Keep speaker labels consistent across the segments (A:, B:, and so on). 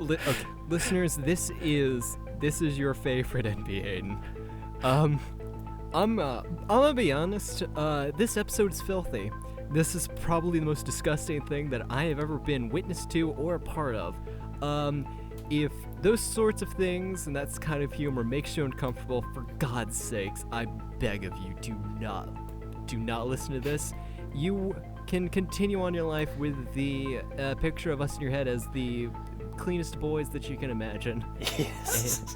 A: Okay, listeners, this is your favorite NBA. I'm gonna be honest. This episode's filthy. This is probably the most disgusting thing that I have ever been witness to or a part of. If those sorts of things and that's kind of humor makes you uncomfortable, for God's sakes, I beg of you, do not listen to this. You can continue on your life with the picture of us in your head as the cleanest boys that you can imagine.
B: Yes.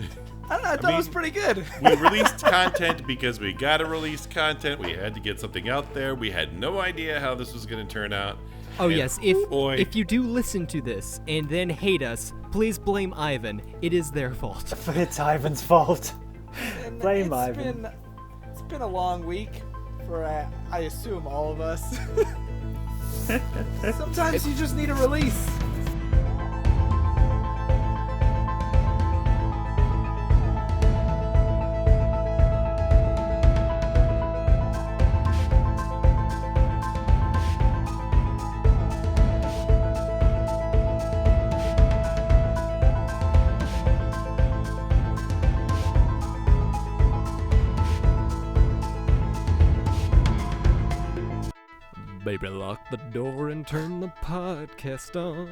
C: I thought it was pretty good.
D: We released content because we gotta release content. We had to get something out there. We had no idea how this was gonna turn out.
A: Oh, and yes, if you do listen to this and then hate us, please blame Ivan. It is their fault.
B: It's Ivan's fault. Blame
C: It's
B: Ivan.
C: It's been a long week for, I assume, all of us. Sometimes you just need a release.
A: Baby, lock the door and turn the podcast on.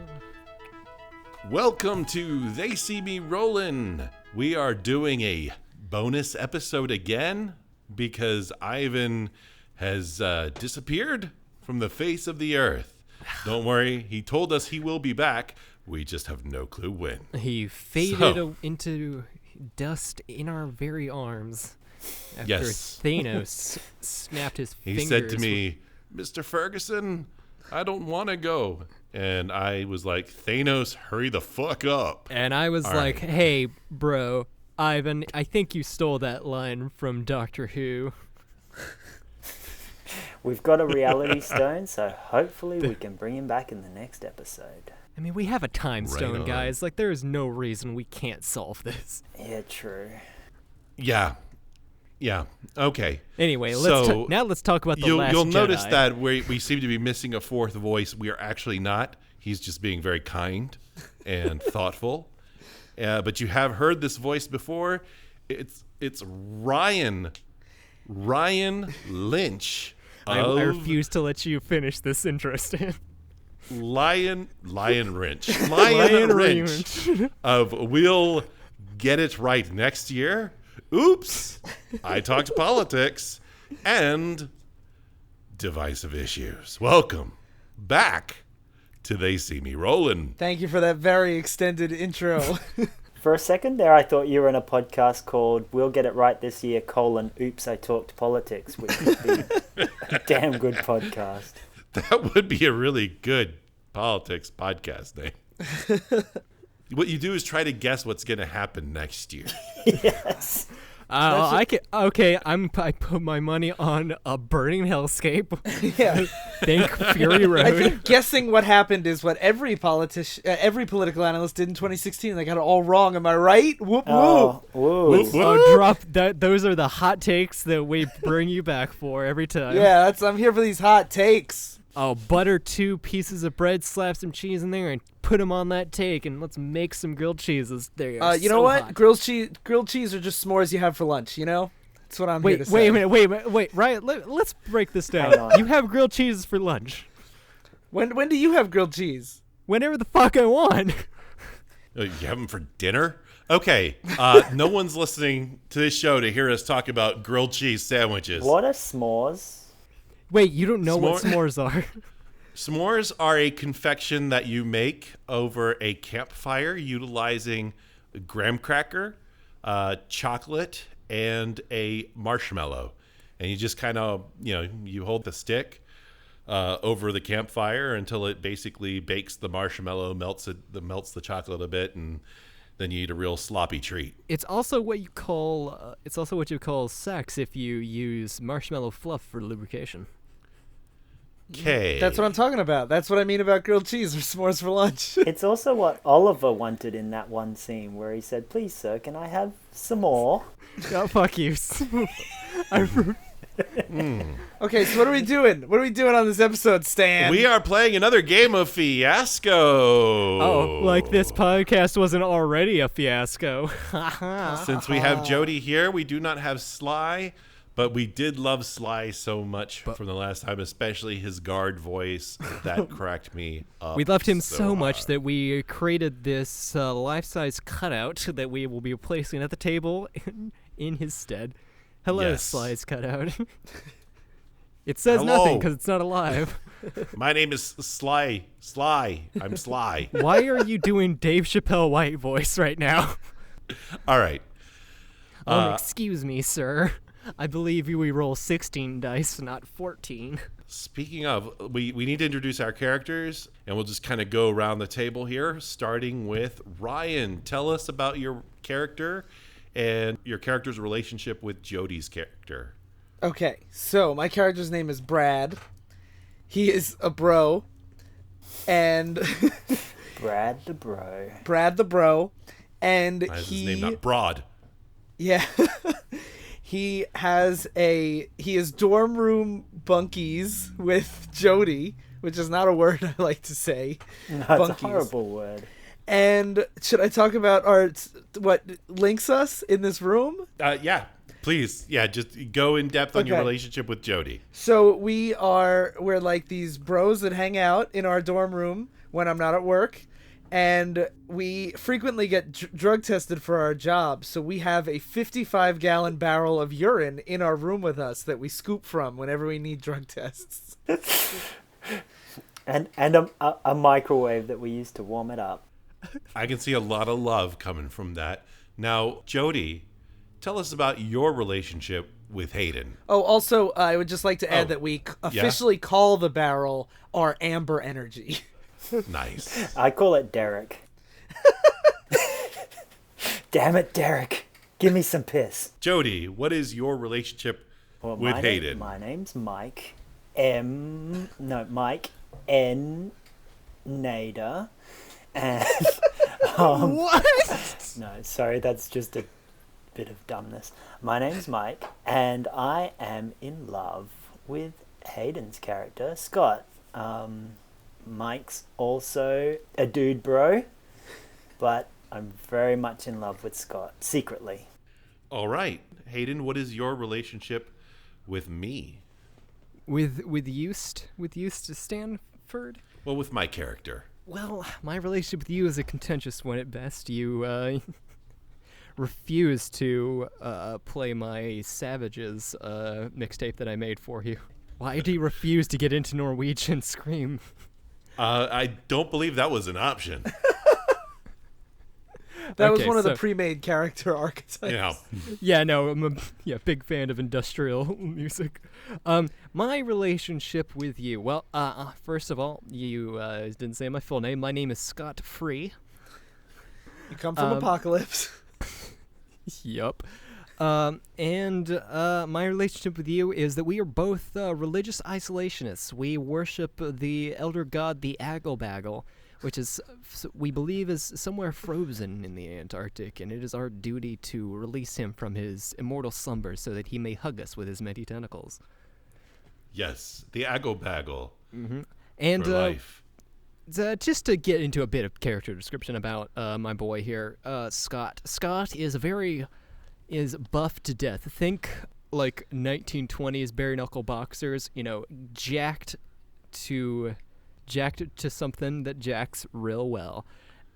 D: Welcome to They See Me Rollin'. We are doing a bonus episode again because Ivan has disappeared from the face of the earth. Don't worry, he told us he will be back. We just have no clue when.
A: He faded into dust in our very arms after Thanos snapped his fingers.
D: He said to me, Mr. Ferguson, I don't want to go. And I was like, Thanos, hurry the fuck up.
A: And I was like, hey, bro, Ivan, I think you stole that line from Doctor Who.
B: We've got a reality stone, so hopefully we can bring him back in the next episode.
A: I mean, we have a time stone,
D: on.
A: guys. Like, there is no reason we can't solve this.
B: Yeah, true.
D: Yeah. Okay.
A: Anyway,
D: So,
A: now let's talk about the Last
D: You'll
A: Jedi.
D: notice that we seem to be missing a fourth voice. We are actually not. He's just being very kind and thoughtful. But you have heard this voice before. It's Ryan Lynch.
A: I refuse to let you finish this intro, Stan.
D: Lion Wrench of We'll Get It Right Next Year. Oops, I talked politics and divisive issues. Welcome back to They See Me Rollin'.
C: Thank you for that very extended intro.
B: For a second there, I thought you were in a podcast called We'll Get It Right This Year, Oops, I Talked Politics, which would be a damn good podcast.
D: That would be a really good politics podcast name. What you do is try to guess what's going to happen next year.
B: Yes.
A: I put my money on a burning hellscape.
C: Yeah.
A: Think Fury Road.
C: I think guessing what happened is what every political analyst did in 2016. They got it all wrong. Am I right? Whoop
B: Oh,
C: whoop.
B: whoa.
D: Whoop, whoop.
A: Oh, drop that. Those are the hot takes that we bring you back for every time.
C: Yeah, I'm here for these hot takes.
A: Oh, butter 2 pieces of bread, slap some cheese in there, and put them on that take, and let's make some grilled cheeses. There.
C: You know what? Grilled cheese are just s'mores you have for lunch. You know, that's what I'm here to say.
A: Wait a minute. Wait, Ryan. Let's break this down.
B: Hang on.
A: You have grilled cheeses for lunch.
C: When do you have grilled cheese?
A: Whenever the fuck I want.
D: You have them for dinner? Okay, no one's listening to this show to hear us talk about grilled cheese sandwiches.
B: What are s'mores?
A: Wait, you don't know what s'mores are?
D: S'mores are a confection that you make over a campfire utilizing a graham cracker, chocolate, and a marshmallow. And you just kind of, you hold the stick over the campfire until it basically bakes the marshmallow, melts the chocolate a bit, and then you eat a real sloppy treat.
A: It's also what you call sex if you use marshmallow fluff for lubrication.
D: Okay.
C: That's what I'm talking about. That's what I mean about grilled cheese or s'mores for lunch.
B: It's also what Oliver wanted in that one scene where he said, "Please, sir, can I have some more?"
A: Oh, fuck you.
C: Okay, so what are we doing? What are we doing on this episode, Stan?
D: We are playing another game of Fiasco.
A: Oh, like this podcast wasn't already a fiasco.
D: Since we have Jody here, we do not have Sly, but we did love Sly so much from the last time, especially his guard voice. That cracked me up.
A: We loved him so
D: hard.
A: much that we created this life-size cutout that we will be placing at the table in his stead. Hello,
D: Yes.
A: Sly's cutout. It says
D: Hello.
A: nothing because it's not alive.
D: My name is Sly. Sly. I'm Sly.
A: Why are you doing Dave Chappelle white voice right now?
D: All right.
A: Excuse me, sir. I believe we roll 16 dice, not 14.
D: Speaking of, we need to introduce our characters, and we'll just kind of go around the table here, starting with Ryan. Tell us about your character and your character's relationship with Jody's character.
C: Okay, so my character's name is Brad. He is a bro. And
B: Brad the bro.
C: Brad the bro. And
D: Why is his name not Broad?
C: Yeah. He is dorm room bunkies with Jody, which is not a word I like to say.
B: No, it's
C: Bunkies.
B: a horrible word.
C: And should I talk about what links us in this room?
D: Yeah, please. Yeah, just go in depth on your
C: Okay.
D: relationship with Jody.
C: So we're like these bros that hang out in our dorm room when I'm not at work, and we frequently get drug tested for our job. So we have a 55-gallon barrel of urine in our room with us that we scoop from whenever we need drug tests.
B: And a microwave that we use to warm it up.
D: I can see a lot of love coming from that. Now, Jody, tell us about your relationship with Hayden.
C: Oh, also, I would just like to add
D: Oh,
C: that we officially call the barrel our Amber Energy.
D: Nice.
B: I call it Derek. Damn it, Derek. Give me some piss.
D: Jody, what is your relationship with Hayden?
B: My name's Mike. Mike N. Nader. And
A: What?
B: no, sorry, that's just a bit of dumbness. My name's Mike, and I am in love with Hayden's character, Scott. Mike's also a dude bro, but I'm very much in love with Scott, secretly.
D: All right. Hayden, what is your relationship with me?
A: With Eustace Stanford?
D: Well, with my character.
A: Well, my relationship with you is a contentious one at best. You refuse to play my Savages mixtape that I made for you. Why do you refuse to get into Norwegian Scream?
D: I don't believe that was an option.
C: That was
A: Okay,
C: one of the
A: so-
C: pre-made character archetypes.
D: Yeah.
A: Yeah, no, I'm a big fan of industrial music. My relationship with you. Well, first of all, you didn't say my full name. My name is Scott Free.
C: You come from Apocalypse.
A: Yup. And my relationship with you is that we are both religious isolationists. We worship the elder god, the Aggle-Baggle, which is, we believe, is somewhere frozen in the Antarctic, and it is our duty to release him from his immortal slumber so that he may hug us with his many tentacles.
D: Yes, the Aggle-Baggle
A: And
D: for life.
A: just to get into a bit of character description about my boy here, Scott. Scott is buff to death. Think like 1920s bare knuckle boxers, jacked to something that jacks real well.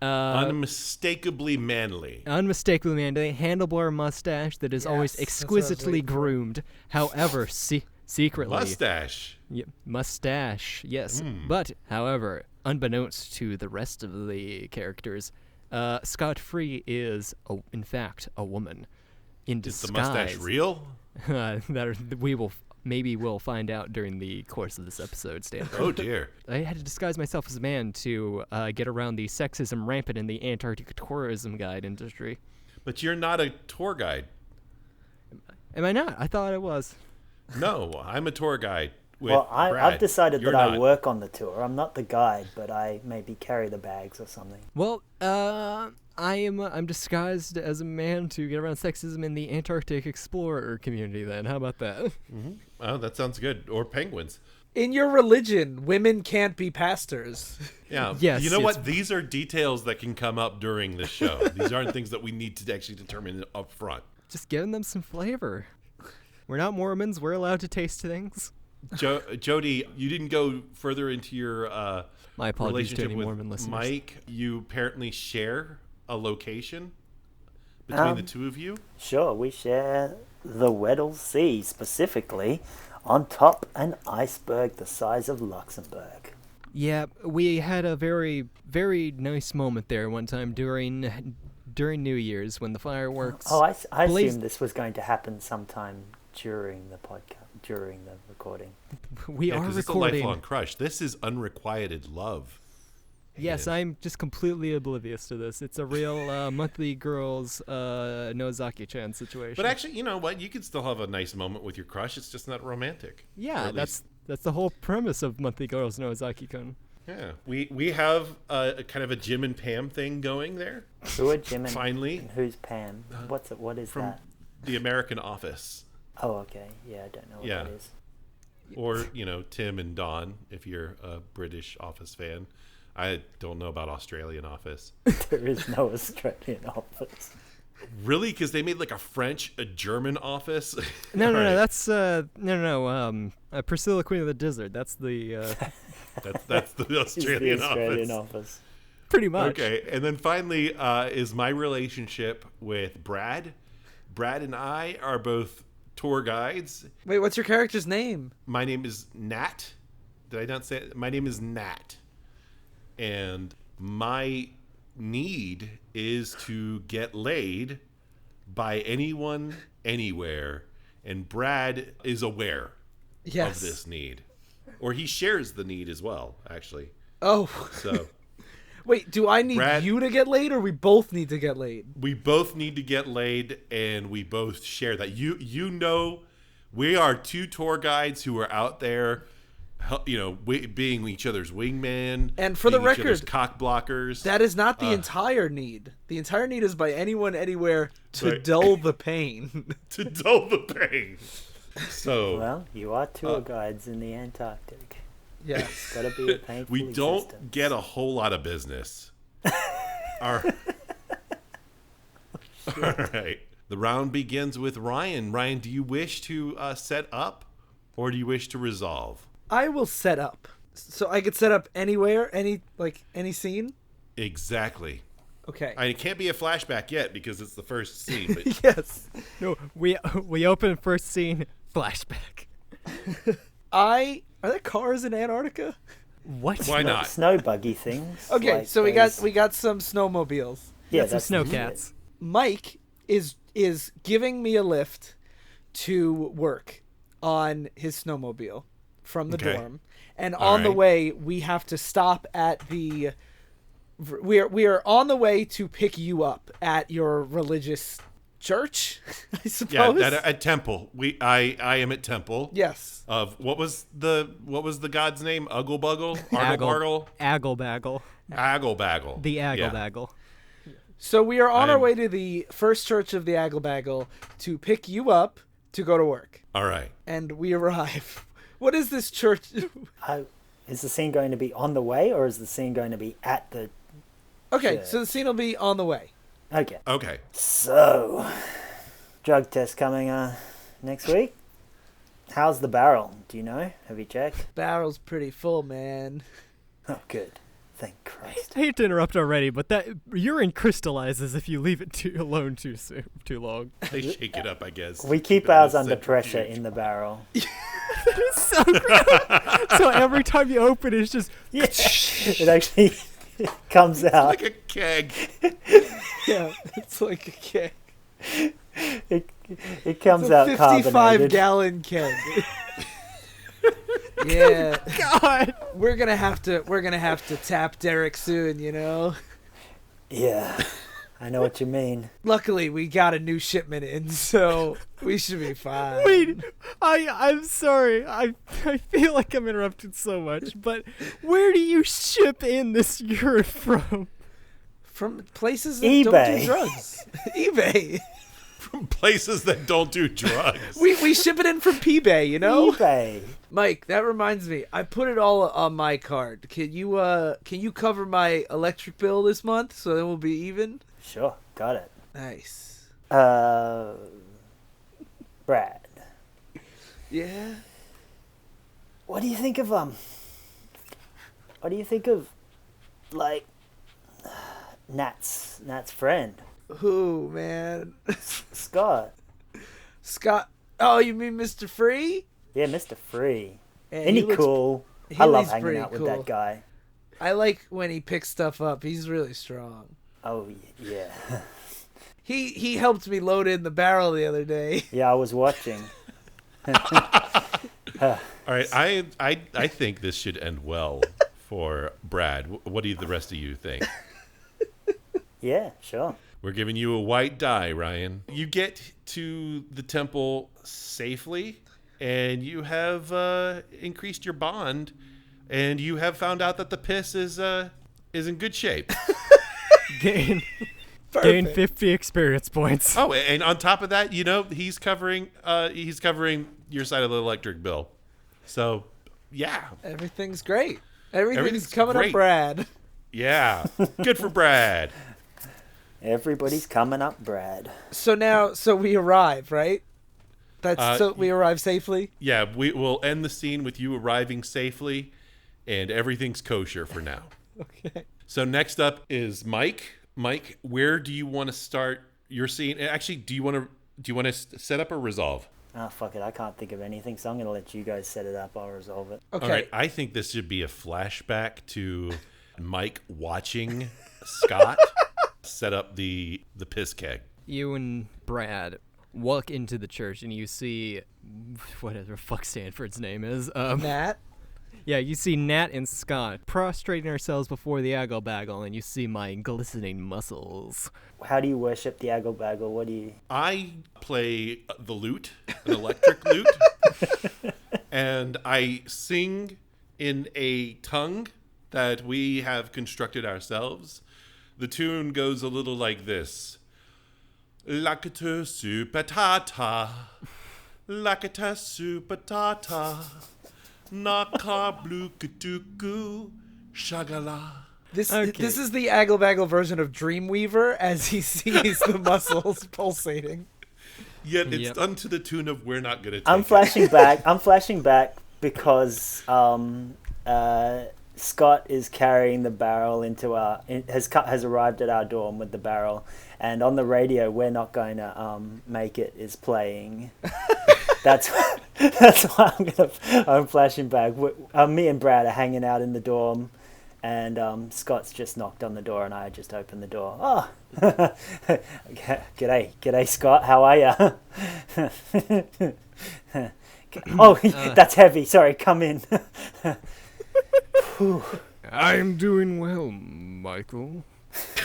D: Unmistakably manly.
A: Unmistakably manly, handlebar mustache that is always
C: Yes, that's what I was
A: exquisitely
C: waiting for.
A: groomed. However, secretly,
D: Mustache.
A: mustache, yes. But, however, unbeknownst to the rest of the characters, Scott Free is, in fact, a woman in
D: Is
A: disguise.
D: the mustache real?
A: We'll find out during the course of this episode, Stan.
D: Oh, dear.
A: I had to disguise myself as a man to get around the sexism rampant in the Antarctica tourism guide industry.
D: But you're not a tour guide.
A: Am I not? I thought I was.
D: No, I'm a tour guide. With
B: Well,
D: Brad.
B: I've decided
D: You're
B: that I
D: not.
B: work on the tour. I'm not the guide, but I maybe carry the bags or something.
A: Well, I I'm disguised as a man to get around sexism in the Antarctic explorer community. Then how about that?
D: Mm-hmm. Oh, that sounds good. Or penguins.
C: In your religion, women can't be pastors.
D: Yeah.
A: Yes,
D: You know
A: it's-
D: what? These are details that can come up during the show. These aren't things that we need to actually determine up front.
A: Just giving them some flavor. We're not Mormons. We're allowed to taste things.
D: Jody, you didn't go further into your
A: My apologies to
D: relationship
A: any
D: with
A: Mormon listeners.
D: Mike. You apparently share a location between the two of you.
B: Sure, we share the Weddell Sea, specifically on top an iceberg the size of Luxembourg.
A: Yeah, we had a very, very nice moment there one time during New Year's when the fireworks.
B: Oh, I
A: blazed-
B: assumed this was going to happen sometime during the podcast, during the recording.
A: We
D: Yeah,
A: are
D: because it's a
A: recording.
D: lifelong crush. This is unrequited love.
A: Yes,
D: Yeah.
A: I'm just completely oblivious to this. It's a real monthly girls Nozaki-chan situation.
D: But actually, you know what? You can still have a nice moment with your crush. It's just not romantic. Or
A: yeah,
D: at
A: that's the whole premise of monthly girls Nozaki-kun.
D: Yeah, we have a kind of a Jim and Pam thing going there.
B: Who are Jim and,
D: Finally.
B: and who's Pam? What is
D: From
B: that?
D: The American Office,
B: Oh, okay. Yeah, I don't know what
D: Yeah.
B: that is.
D: or Tim and Don if you're a British Office fan. I don't know about Australian Office.
B: There is no Australian office.
D: Really? Because they made like a French, a German Office.
A: No,
D: All right.
A: that's Priscilla, Queen of the Desert. That's the
D: That's the
B: Is the
D: Australian,
B: Australian
D: Office.
B: office.
A: pretty much.
D: Okay, and then finally is my relationship with Brad. Brad and I are both tour guides.
C: Wait, what's your character's name?
D: My name is Nat. Did I not say it? My name is Nat. And my need is to get laid by anyone, anywhere. And Brad is aware
C: Yes.
D: of this need. Or he shares the need as well, actually.
C: Oh,
D: So
C: wait. Do I need
D: Brad-
C: you to get laid, or we both need to get laid?
D: we both need to get laid, and we both share that. You know, we are two tour guides who are out there, being each other's wingman,
C: And for the
D: being each other's
C: record,
D: cock blockers.
C: That is not the entire need. The entire need is by anyone, anywhere to
D: Right.
C: dull the pain.
D: to dull the pain. So
B: Well, you are tour guides in the Antarctic.
C: Yes.
B: Gotta be a painful
D: we don't
B: existence.
D: get a whole lot of business. All right. The round begins with Ryan. Ryan, do you wish to set up, or do you wish to resolve?
C: I will set up. So I could set up anywhere, any scene.
D: Exactly.
C: Okay.
D: It can't be a flashback yet because it's the first scene. But
C: Yes.
A: No, we open first scene flashback.
C: Are there cars in Antarctica?
A: What?
D: why not?
B: Snow buggy things.
C: Okay,
B: like
C: so we
B: those-
C: got some snowmobiles.
B: yeah,
A: Some
B: that's
A: snowcats.
C: Mike is giving me a lift to work on his snowmobile from the
D: Okay.
C: dorm, and
D: All
C: on the
D: right.
C: way we have to stop at the. We are on the way to pick you up at your religious church, I suppose.
D: Yeah, at Temple. I am at Temple.
C: Yes.
D: Of what was the god's name? Ugglebuggle? Argle
A: Aggle-baggle.
D: Agglebaggle.
A: The
D: Yeah.
A: Aggle-baggle.
C: So we are on our
D: I'm-
C: way to the first church of the Agglebaggle to pick you up to go to work,
D: All right.
C: and we arrive. What is this church?
B: Is the scene going to be on the way, or is the scene going to be at the?
C: Okay, so the scene will be on the way.
B: Okay.
D: Okay.
B: So, drug test coming next week. How's the barrel? Do you know? Have you checked?
C: Barrel's pretty full, man.
B: Oh, good. Thank Christ.
A: I hate to interrupt already, but that urine crystallizes if you leave it too long.
D: They shake it up, I guess.
B: We keep
D: But
B: ours
D: it's
B: under
D: centrifuge.
B: pressure in the barrel.
A: So gross. So every time you open it, it's just
B: Yeah, it actually comes out.
D: Like a keg.
C: Yeah, it's like a keg.
B: It comes
C: It's a
B: out
C: 55
B: carbonated.
C: gallon keg. Yeah,
A: God.
C: we're gonna have to tap Derek soon, you know.
B: Yeah, I know what you mean.
C: Luckily, we got a new shipment in, so we should be fine.
A: Wait, I'm sorry. I feel like I'm interrupted so much, but where do you ship in this urine from?
C: From places that don't
B: eBay.
C: do drugs. eBay.
D: From places that don't do drugs.
C: We ship it in from P-Bay, you know?
B: eBay.
C: Mike, that reminds me. I put it all on my card. Can you cover my electric bill this month so then we'll be even?
B: Sure, got it.
C: Nice.
B: Brad,
C: Yeah.
B: what do you think of like Nat's friend,
C: Who, man?
B: Scott?
C: Scott. Oh, you mean Mr. Free?
B: Yeah, Mr. Free.
C: Yeah,
B: Isn't he
C: looks-
B: cool?
C: he
B: I love
C: looks
B: hanging
C: pretty
B: out with
C: cool.
B: that guy.
C: I like when he picks stuff up. He's really strong.
B: Oh yeah,
C: He helped me load in the barrel the other day.
B: yeah. I was watching.
D: All right, I think this should end well for Brad. What do the rest of you think?
B: Yeah, sure.
D: We're giving you a white die, Ryan. You get to the temple safely, and you have increased your bond, and you have found out that the piss is in good shape.
A: Gain
C: Perfect.
A: 50 experience points.
D: Oh, and on top of that, he's covering your side of the electric bill. So, yeah,
C: Everything's great. Everything's
D: Everything's
C: coming
D: great.
C: up, Brad.
D: yeah, good for Brad.
B: Everybody's coming up, Brad.
C: So we arrive, right? We arrive safely.
D: Yeah, we will end the scene with you arriving safely, and everything's kosher for now.
C: Okay.
D: So next up is Mike. Mike, where do you want to start your scene? Actually, do you want to set up or resolve?
B: Ah, fuck it. I can't think of anything, so I'm gonna let you guys set it up. I'll resolve it.
C: Okay.
D: All right, I think this should be a flashback to Mike watching Scott set up the piss keg.
A: You and Brad walk into the church and you see whatever fuck Stanford's name is.
C: Matt.
A: Yeah, you see Nat and Scott prostrating ourselves before the Aggle Baggle, and you see my glistening muscles.
B: How do you worship the Aggle Baggle? What do you?
D: I play the lute, an electric lute, and I sing in a tongue that we have constructed ourselves. The tune goes a little like this. Lakata supatata, lakata supatata, naka blukutuku, shagala.
C: This
A: Okay.
C: this is the Aggle Baggle version of Dreamweaver as he sees the muscles pulsating.
D: Yet it's
A: Yep.
D: done to the tune of "We're not gonna take
B: I'm
D: it."
B: flashing back. I'm flashing back because Scott is carrying the barrel has arrived at our dorm with the barrel, and on the radio, "We're not going to make it" is playing. That's why I'm flashing back. Me and Brad are hanging out in the dorm, and Scott's just knocked on the door, and I just opened the door. Oh, g'day, Scott. How are ya? Oh, that's heavy. Sorry, come in.
A: I'm doing well, Michael.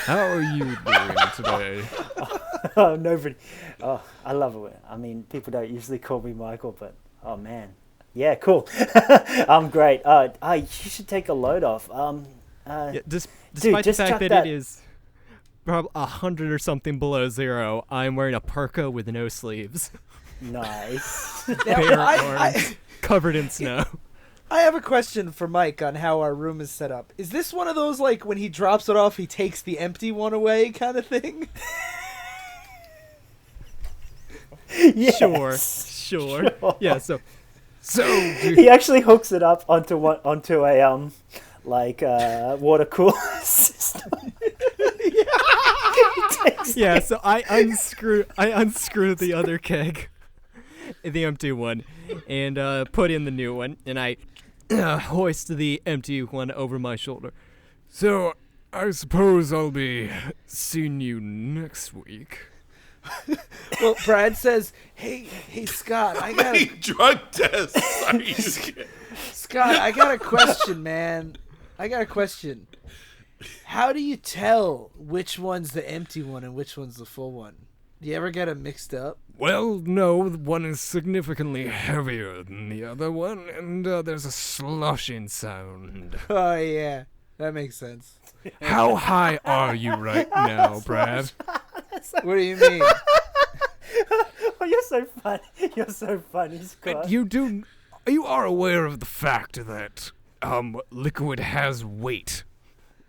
A: How are you doing today?
B: Oh, nobody. Oh, I love it. I mean, people don't usually call me Michael, but oh man, yeah, cool. I'm great. You should take a load off.
A: Yeah, despite the
B: just
A: fact
B: chuck
A: that
B: that-
A: it is probably 100 or something below zero, I'm wearing a parka with no sleeves,
B: Nice.
C: Now,
A: bare
C: I
A: arms, covered in snow.
C: have a question for Mike on how our room is set up. Is this one of those, like, when he drops it off, he takes the empty one away kind of thing?
B: Yes.
A: Sure. Yeah, so
B: He actually hooks it up onto a water cooler system.
A: yeah, so I unscrew the other keg, the empty one, and put in the new one, and I hoist the empty one over my shoulder. So I suppose I'll be seeing you next week.
C: Well, Brad says, hey, Scott, I got
D: Hey,
C: a,
D: drug test. Are you kidding?
C: Scott, I got a question, man. I got a question. How do you tell which one's the empty one and which one's the full one? Do you ever get them mixed up?
A: Well, no, one is significantly heavier than the other one, and there's a sloshing sound.
C: Oh, yeah. That makes sense.
A: How high are you right now, Brad?
C: What do you mean?
B: Oh, you're so funny. You're so funny, Scott.
A: You are aware of the fact that liquid has weight,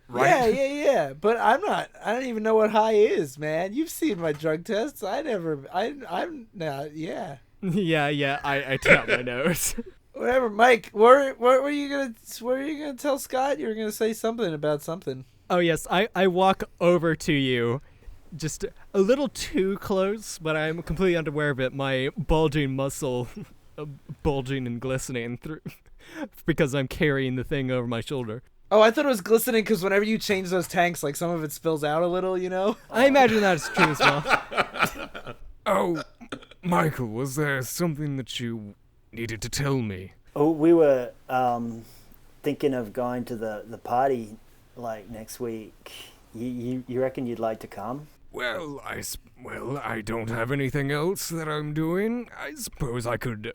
A: right?
C: Yeah. But I don't even know what high is, man. You've seen my drug tests. I'm not. Yeah.
A: Yeah. I tap my nose.
C: Whatever, Mike. What were you gonna tell Scott? You were gonna say something about something.
A: Oh yes, I walk over to you, just a little too close, but I'm completely unaware of it. My bulging muscle, bulging and glistening through, because I'm carrying the thing over my shoulder.
C: Oh, I thought it was glistening because whenever you change those tanks, like some of it spills out a little, you know?
A: I imagine that's true as well. Oh, Michael, was there something that you needed to tell me?
B: Oh, we were thinking of going to the party like next week. You reckon you'd like to come?
A: Well, I don't have anything else that I'm doing. I suppose I could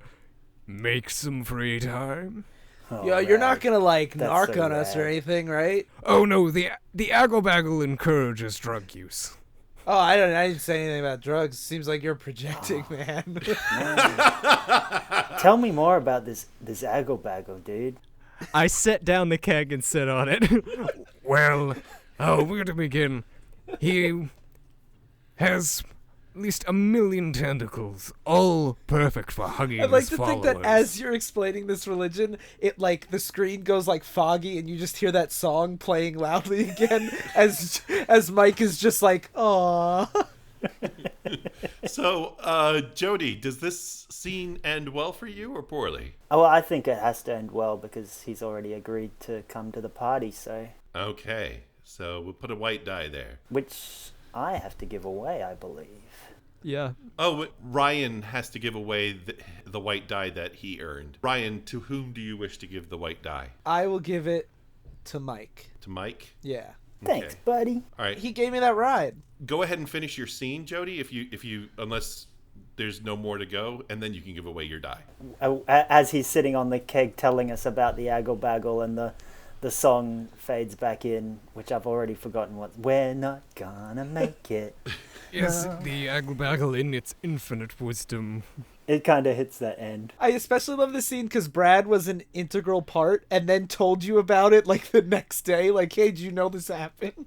A: make some free time.
B: Oh,
C: Yeah, you're not
B: rad.
C: gonna like
B: That's
C: narc
B: so
C: on us or
B: rad.
C: anything, right?
A: Oh no, the Agobaggle encourages drug use.
C: Oh, I didn't say anything about drugs. Seems like you're projecting, man.
B: Tell me more about this Agobaggle, dude.
A: I set down the keg and sit on it. Well, where to begin? He has at least 1 million tentacles, all perfect for hugging
C: I'd like
A: his
C: to
A: followers.
C: think that as you're explaining this religion, it like the screen goes like foggy, and you just hear that song playing loudly again as Mike is just like, "Aww."
D: So, Jody, does this scene end well for you or poorly?
B: Oh, well, I think it has to end well because he's already agreed to come to the party, so
D: Okay, so we'll put a white die there.
B: which I have to give away, I believe.
A: Yeah.
D: Oh, but Ryan has to give away the white die that he earned. Ryan, to whom do you wish to give the white die?
C: I will give it to Mike.
D: To Mike?
C: Yeah,
B: Thanks,
D: Okay.
B: buddy.
D: All right.
C: he gave me that ride.
D: Go ahead and finish your scene, Jody, if you unless there's no more to go, and then you can give away your die.
B: As he's sitting on the keg telling us about the Aggle and the song fades back in, which I've already forgotten what. We're not gonna make it.
A: Yes, the Agobaggle in its infinite wisdom.
B: It kind of hits that end.
C: I especially love this scene because Brad was an integral part and then told you about it like the next day. Like, hey, did you know this happened?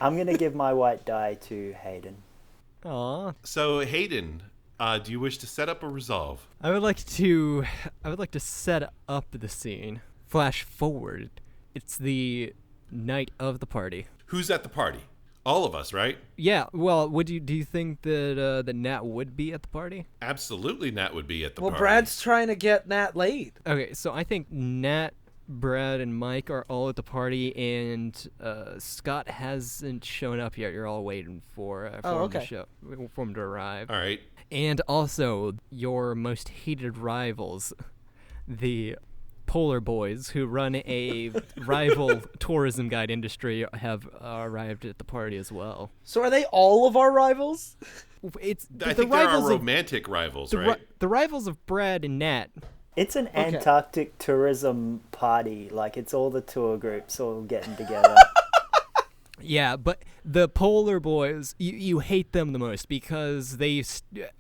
B: I'm gonna give my white die to Hayden.
A: Aw.
D: So, Hayden, do you wish to set up or resolve?
A: I would like to set up the scene. Flash forward. It's the night of the party.
D: Who's at the party? All of us, right?
A: Yeah, well, do you think that Nat would be at the party?
D: Absolutely, Nat would be at the
C: Well,
D: party.
C: Brad's trying to get Nat laid.
A: Okay, so I think Nat, Brad, and Mike are all at the party, and Scott hasn't shown up yet. You're all waiting for him to arrive.
D: All right.
A: And also, your most hated rivals, the Polar Boys, who run a rival tourism guide industry, have arrived at the party as well.
C: So are they all of our rivals?
A: It's
D: I
A: the
D: think there are
A: rivals of
D: romantic rivals,
A: the,
D: right?
A: the rivals of Brad and Nat.
B: It's an Antarctic tourism party. Like, it's all the tour groups all getting together.
A: Yeah, but the Polar Boys, you hate them the most because they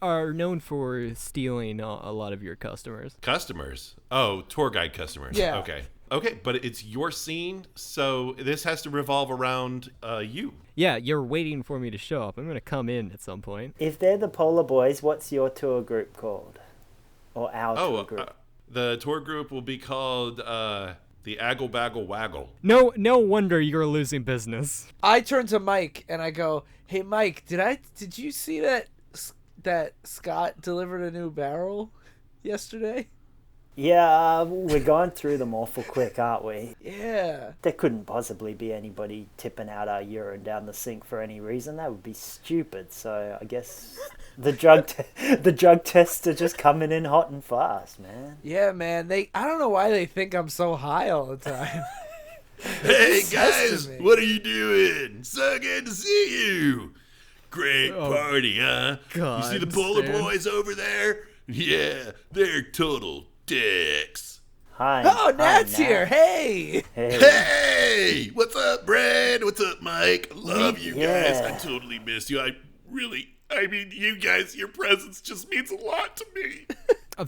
A: are known for stealing a lot of your customers.
D: Customers. Oh, tour guide customers.
C: Yeah.
D: Okay, but it's your scene, so this has to revolve around you.
A: Yeah, you're waiting for me to show up. I'm going to come in at some point.
B: If they're the Polar Boys, what's your tour group called? Or our tour
D: Oh,
B: group?
D: the tour group will be called the Aggle Baggle Waggle.
A: No wonder you're losing business.
C: I turn to Mike and I go, "Hey, Mike, did you see that Scott delivered a new barrel yesterday?"
B: Yeah, we're going through them awful quick, aren't we?
C: Yeah.
B: There couldn't possibly be anybody tipping out our urine down the sink for any reason. That would be stupid. So I guess the drug tests are just coming in hot and fast, man.
C: Yeah, man. I don't know why they think I'm so high all the time.
D: Hey
C: Says
D: guys,
C: to me.
D: what are you doing? So good to see you. Great party, huh?
A: God,
D: you see the Polar
A: Stan.
D: Boys over there? Yeah, they're total dicks.
B: Hi.
C: Oh, Nat's
B: Nat.
C: here. Hey.
B: Hey.
D: Hey, what's up, Brad? What's up, Mike? Love you guys.
B: Yeah.
D: I totally missed you. I mean, you guys, your presence just means a lot to me.
A: A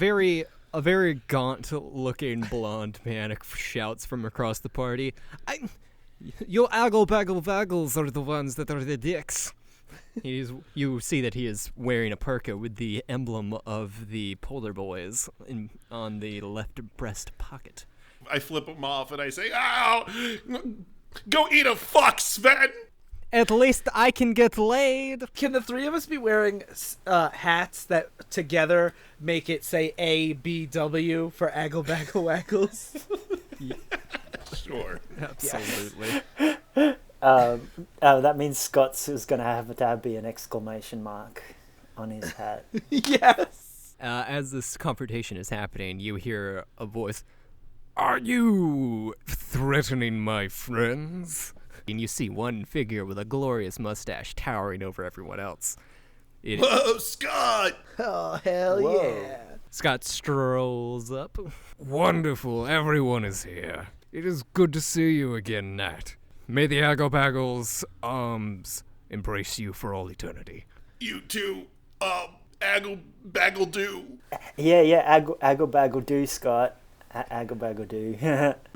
A: very gaunt-looking blonde man shouts from across the party. Your aggle-baggle-vaggles are the ones that are the dicks. You see that he is wearing a parka with the emblem of the Polar Boys on the left breast pocket.
D: I flip him off and I say, ow, go eat a fuck, Sven.
A: At least I can get laid.
C: Can the three of us be wearing hats that together make it say ABW for Aggle Baggle Waggles?
D: Sure.
A: Absolutely.
B: That means Scott's is going to have be an exclamation mark on his hat.
C: Yes.
A: As this confrontation is happening, you hear a voice. Are you threatening my friends? And you see one figure with a glorious mustache towering over everyone else.
D: Whoa, Scott!
C: Oh, hell
B: Whoa.
C: yeah.
A: Scott strolls up. Wonderful, everyone is here. It is good to see you again, Nat. May the Aggle-Baggle's arms embrace you for all eternity.
D: You too, Aggle-Baggle-Do.
B: Yeah, aggle baggle do, Scott. Aggle baggle do.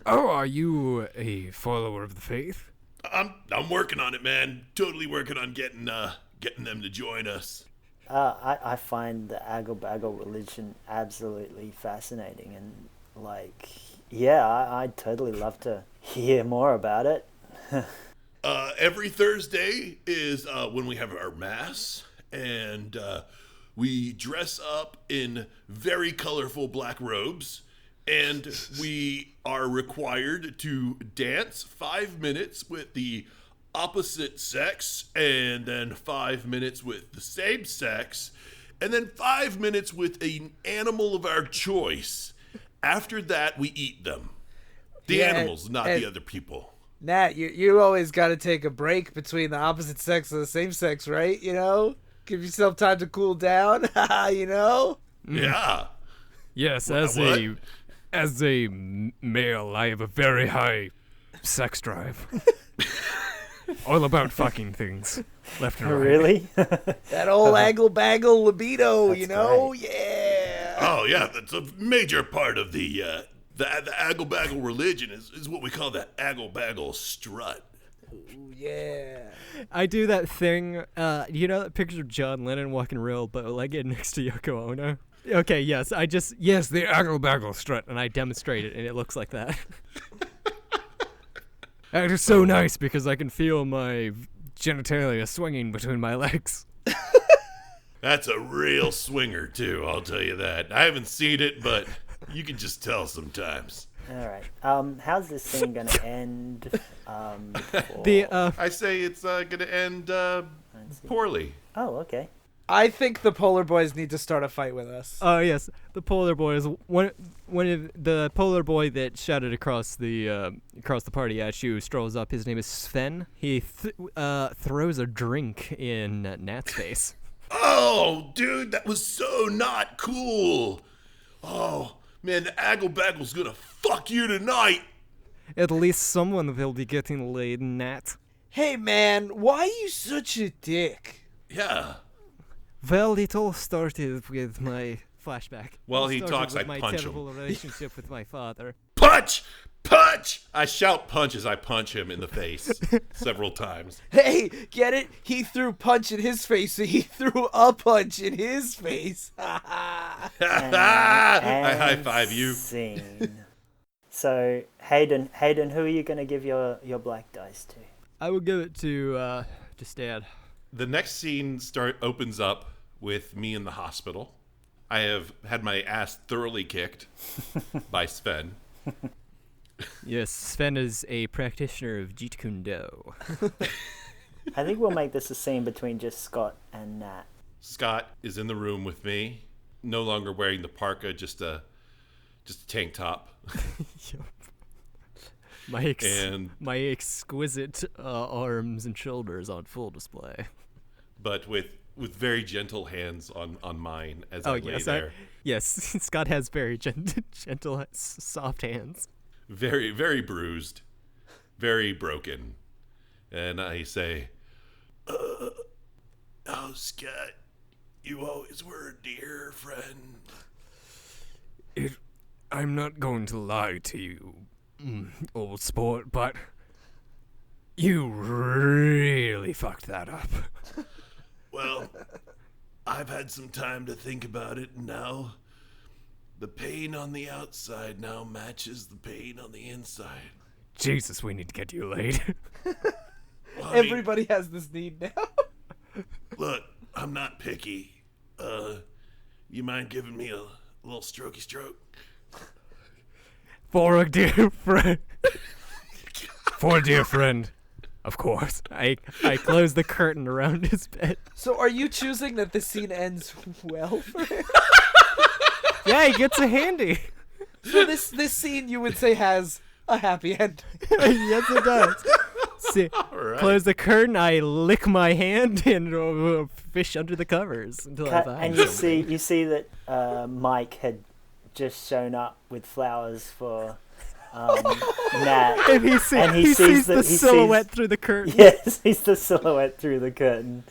A: Oh, are you a follower of the faith?
D: I'm working on it, man. Totally working on getting them to join us.
B: I find the aggle baggle religion absolutely fascinating, and I'd totally love to hear more about it.
D: Every Thursday is when we have our mass, and we dress up in very colorful black robes, and we are required to dance 5 minutes with the opposite sex, and then 5 minutes with the same sex, and then 5 minutes with an animal of our choice. After that, we eat them. The animals, not the other people.
C: Nat, you always got to take a break between the opposite sex and the same sex, right? You know? Give yourself time to cool down, you know?
D: Yeah.
A: Yes,
D: What?
A: as a male, I have a very high sex drive. All about fucking things, left and right.
B: Really?
C: That old aggle baggle libido,
B: That's
C: you know?
B: great.
C: Yeah.
D: Oh, yeah, that's a major part of the Aggle-Baggle religion is what we call the Aggle-Baggle strut.
C: Yeah.
A: I do that thing, you know that picture of John Lennon walking real bow-legged next to Yoko Ono? Okay, yes, the Aggle-Baggle strut, and I demonstrate it, and it looks like that. That is so nice because I can feel my genitalia swinging between my legs.
D: That's a real swinger, too, I'll tell you that. I haven't seen it, but you can just tell sometimes.
B: All right. How's this thing going to end?
D: I say it's going to end poorly.
B: Oh, okay.
C: I think the Polar Boys need to start a fight with us.
A: Oh, yes, the Polar Boys. One of the Polar Boy that shouted across the party at you strolls up. His name is Sven. He throws a drink in Nat's face.
D: Oh, dude, that was so not cool. Oh, man, the Aggle-Baggle's going to fuck you tonight.
A: At least someone will be getting laid, Nat.
C: Hey, man, why are you such a dick?
D: Yeah.
A: Well, it all started with my flashback.
D: While
A: It
D: he
A: started
D: talks,
A: with
D: I
A: my
D: punch him.
A: terrible relationship with my father.
D: Punch! Punch! I shout punch as I punch him in the face several times.
C: Hey, get it? He threw punch in his face, so he threw a punch in his face.
D: I high five you.
B: Scene. So, Hayden, who are you going to give your black dice to?
A: I will give it to Dad.
D: The next scene opens up with me in the hospital. I have had my ass thoroughly kicked by Sven.
A: Yes, Sven is a practitioner of Jeet Kune Do.
B: I think we'll make this a scene between just Scott and Nat.
D: Scott is in the room with me, no longer wearing the parka, just a tank top.
A: My exquisite arms and shoulders on full display.
D: but with very gentle hands on mine as I lay
A: yes,
D: there.
A: yes. Scott has very gentle, soft hands.
D: Very, very bruised, very broken. And I say, oh, Scott, you always were a dear friend.
A: I'm not going to lie to you, old sport, but you really fucked that up.
D: Well, I've had some time to think about it, and now the pain on the outside now matches the pain on the inside.
A: Jesus, we need to get you laid.
D: Well, I mean,
C: Everybody has this need now.
D: look, I'm not picky. You mind giving me a little strokey stroke?
A: For a dear friend. For a dear friend. Of course. I close the curtain around his bed.
C: So are you choosing that this scene ends well for him?
A: Yeah, he gets a handy.
C: So this scene you would say has a happy end.
A: Yes, it does. See,
D: right.
A: Close the curtain, I lick my hand and fish under the covers until I find
B: And you see that Mike had just shown up with flowers for Nat.
A: And he sees the silhouette through the curtain.
B: Yes, he's the silhouette through the curtain.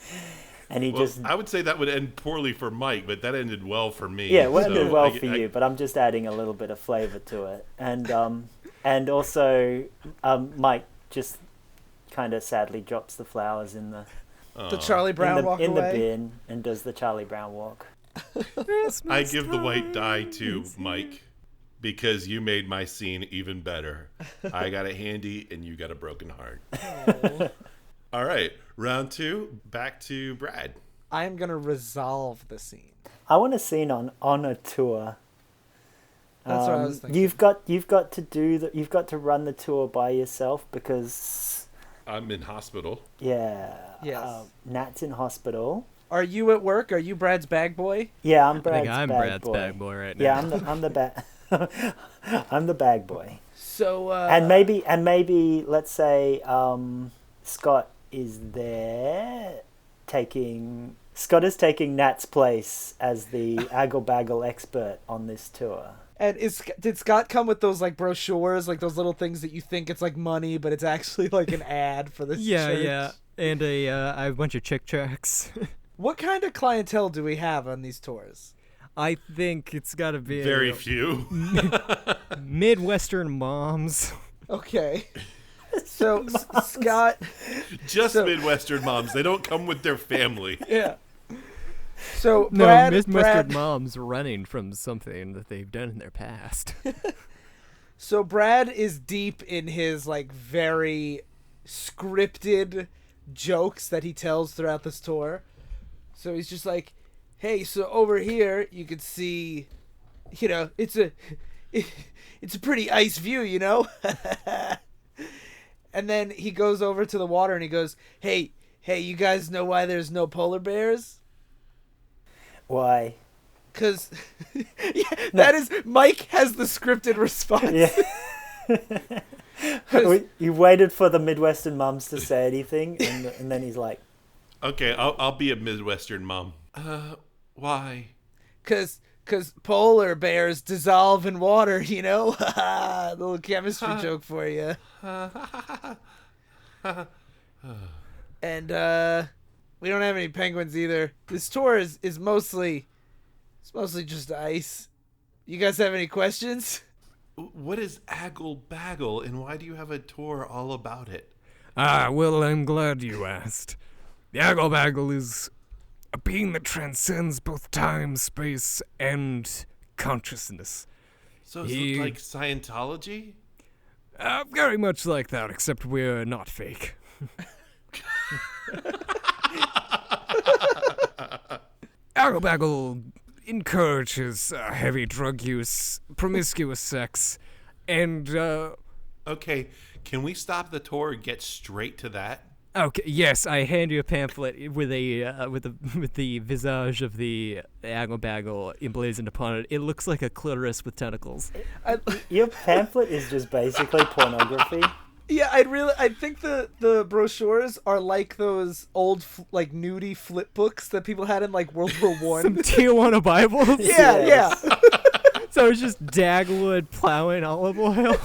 B: And he just...
D: I would say that would end poorly for Mike, but that ended well for me.
B: Yeah, well,
D: so
B: it did well for you, but I'm just adding a little bit of flavor to it. And also, Mike just kind of sadly drops the flowers in the
C: Charlie Brown walk
B: in the
C: away.
B: bin and does the Charlie Brown walk.
D: I give the white die to Mike because you made my scene even better. I got a handy and you got a broken heart. All right, round 2, back to Brad.
C: I'm gonna resolve the scene.
B: I want a scene on a tour.
C: That's what I was thinking.
B: You've got to run the tour by yourself because
D: I'm in hospital.
B: yes. Nat's in hospital.
C: Are you at work? Are you Brad's bag boy?
B: Yeah, I'm
A: I
B: Brad's
A: think I'm
B: bag
A: Brad's
B: boy.
A: bag boy right now.
B: Yeah, I'm the bag boy.
C: So
B: And maybe let's say Scott is taking Nat's place as the aggle-baggle expert on this tour.
C: And did Scott come with those like brochures, like those little things that you think it's like money, but it's actually like an ad for this church?
A: Yeah. And a bunch of chick tracks.
C: What kind of clientele do we have on these tours?
A: I think it's got to be
D: Very few.
A: Midwestern moms.
C: Okay. So Scott,
D: Just Midwestern moms. They don't come with their family.
C: yeah. So
A: No,
C: Brad,
A: Midwestern moms running from something that they've done in their past.
C: So Brad is deep in his like very scripted jokes that he tells throughout this tour. So he's just like, "Hey, so over here you can see, it's a pretty ice view, And then he goes over to the water and he goes, "Hey, you guys know why there's no polar bears?"
B: Why?
C: Because that is Mike has the scripted response.
B: Yeah. You waited for the Midwestern mums to say anything, and then he's like,
D: Okay, I'll be a Midwestern mom. Why?
C: Because polar bears dissolve in water, A little chemistry joke for you. And we don't have any penguins either. This tour is mostly just ice. You guys have any questions?
D: What is Aggle Baggle, and why do you have a tour all about it?
A: Well, I'm glad you asked. The Aggle-Baggle is a being that transcends both time, space, and consciousness.
D: So is it like Scientology?
A: Very much like that, except we're not fake. Aggle-Baggle encourages heavy drug use, promiscuous sex, and
D: Okay, can we stop the tour and get straight to that?
A: Okay, yes, I hand you a pamphlet with the visage of the Aggle-Baggle emblazoned upon it. It looks like a clitoris with tentacles.
B: "Your pamphlet is just basically pornography."
C: Yeah, I think the brochures are like those old like nudie flip books that people had in like World War One.
A: Some Tijuana Bibles.
C: Yeah.
A: So it's just Dagwood plowing olive oil.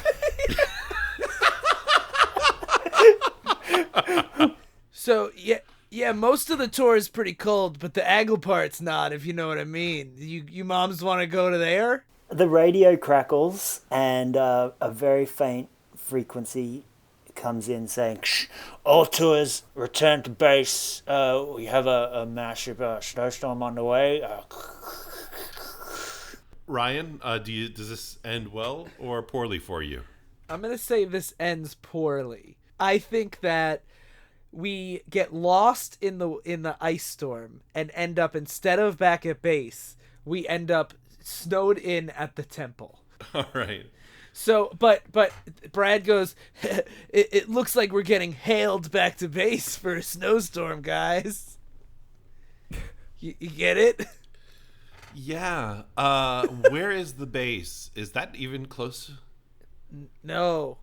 C: So yeah, most of the tour is pretty cold, but the Aggle part's not, if you know what I mean. You moms want to go to there?
B: The radio crackles, and a very faint frequency comes in saying, "Shh, all tours return to base. We have a massive snowstorm on the way."
D: Ryan, does this end well or poorly for you?
C: I'm gonna say this ends poorly. I think that we get lost in the ice storm and end up, instead of back at base, we end up snowed in at the temple.
D: All right.
C: So, but Brad goes, it looks like we're getting hailed back to base for a snowstorm, guys. You get it?
D: Yeah. Where is the base? Is that even close?
C: No.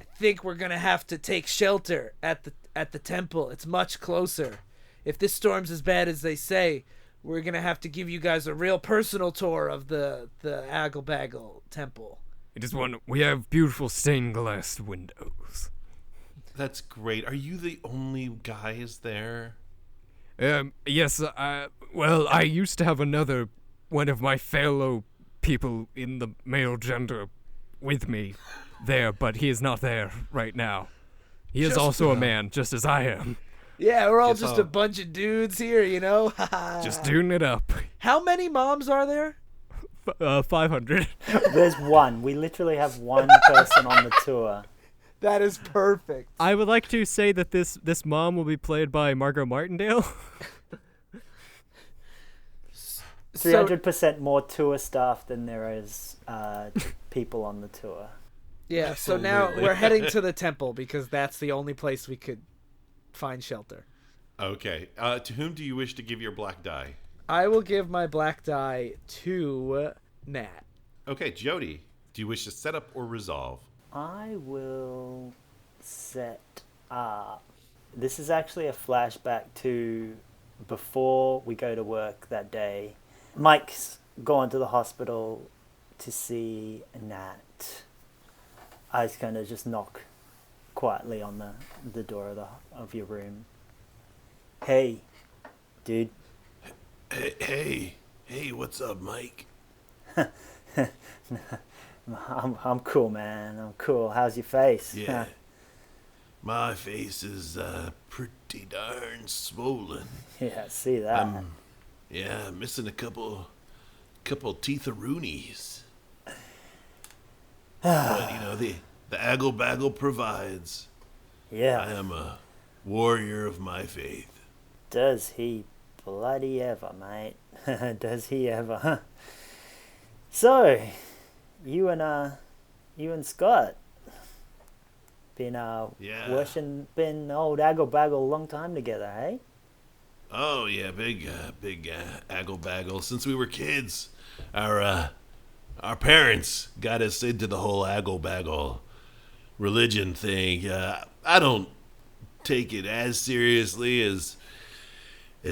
C: I think we're going to have to take shelter at the temple. It's much closer. If this storm's as bad as they say, we're going to have to give you guys a real personal tour of the Aggle Baggle temple.
A: It is one. We have beautiful stained glass windows.
D: That's great. Are you the only guys there?
A: Yes. Well, I used to have one of my fellow people in the male gender with me there, but he is not there right now. He is also a man, just as I am.
C: Yeah, we're all just a bunch of dudes here, you know?
A: Just doing it up.
C: How many moms are there?
A: 500.
B: There's one. We literally have one person on the tour.
C: That is perfect.
A: I would like to say that this mom will be played by Margot Martindale.
B: 300% more tour staff than there is people on the tour.
C: Yeah, so now we're heading to the temple because that's the only place we could find shelter.
D: Okay. To whom do you wish to give your black die?
C: I will give my black die to Nat.
D: Okay, Jody, do you wish to set up or resolve?
B: I will set up. This is actually a flashback to before we go to work that day. Mike's gone to the hospital to see Nat. I was going to just knock quietly on the door of your room. Hey, dude.
D: Hey, what's up, Mike?
B: I'm cool, man. I'm cool. How's your face?
D: Yeah. My face is pretty darn swollen.
B: Yeah, I see that.
D: I'm missing a couple teeth-a-roonies. But, the Aggle Baggle provides.
B: Yeah.
D: I am a warrior of my faith.
B: Does he bloody ever, mate? Does he ever? So, you and Scott been been old Aggle Baggle a long time together, hey?
D: Oh yeah, big Aggle Baggle. Since we were kids, our parents got us into the whole Aggle Baggle religion thing. I don't take it as seriously as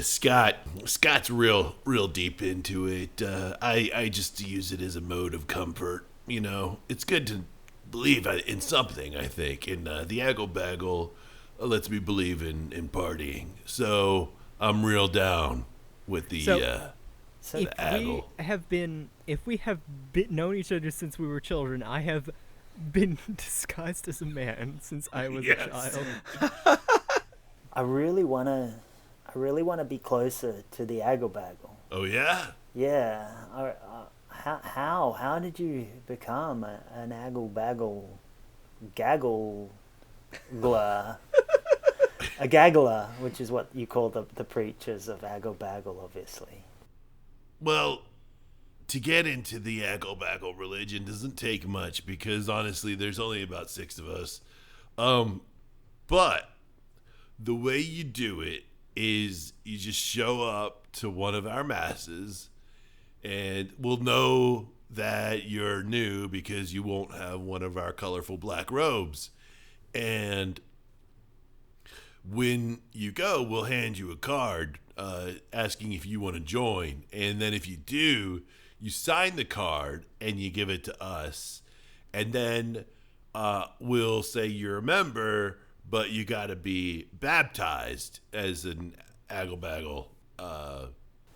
D: Scott. Scott's real deep into it. I just use it as a mode of comfort. It's good to believe in something, I think. And the Aggle Baggle lets me believe in partying. So I'm real down with the Aggle.
A: If we have known each other since we were children, I have been disguised as a man since I was a child.
B: I really wanna be closer to the Aggle Baggle.
D: Oh yeah?
B: Yeah. How did you become an Aggle Baggle gaggler? A gaggler, which is what you call the preachers of Aggle Baggle, obviously.
D: Well, to get into the Aggle Baggle religion doesn't take much because honestly, there's only about 6 of us. But the way you do it is you just show up to one of our masses and we'll know that you're new because you won't have one of our colorful black robes. And when you go, we'll hand you a card asking if you want to join. And then if you do, you sign the card and you give it to us. And then we'll say you're a member, but you got to be baptized as an aggle-baggle,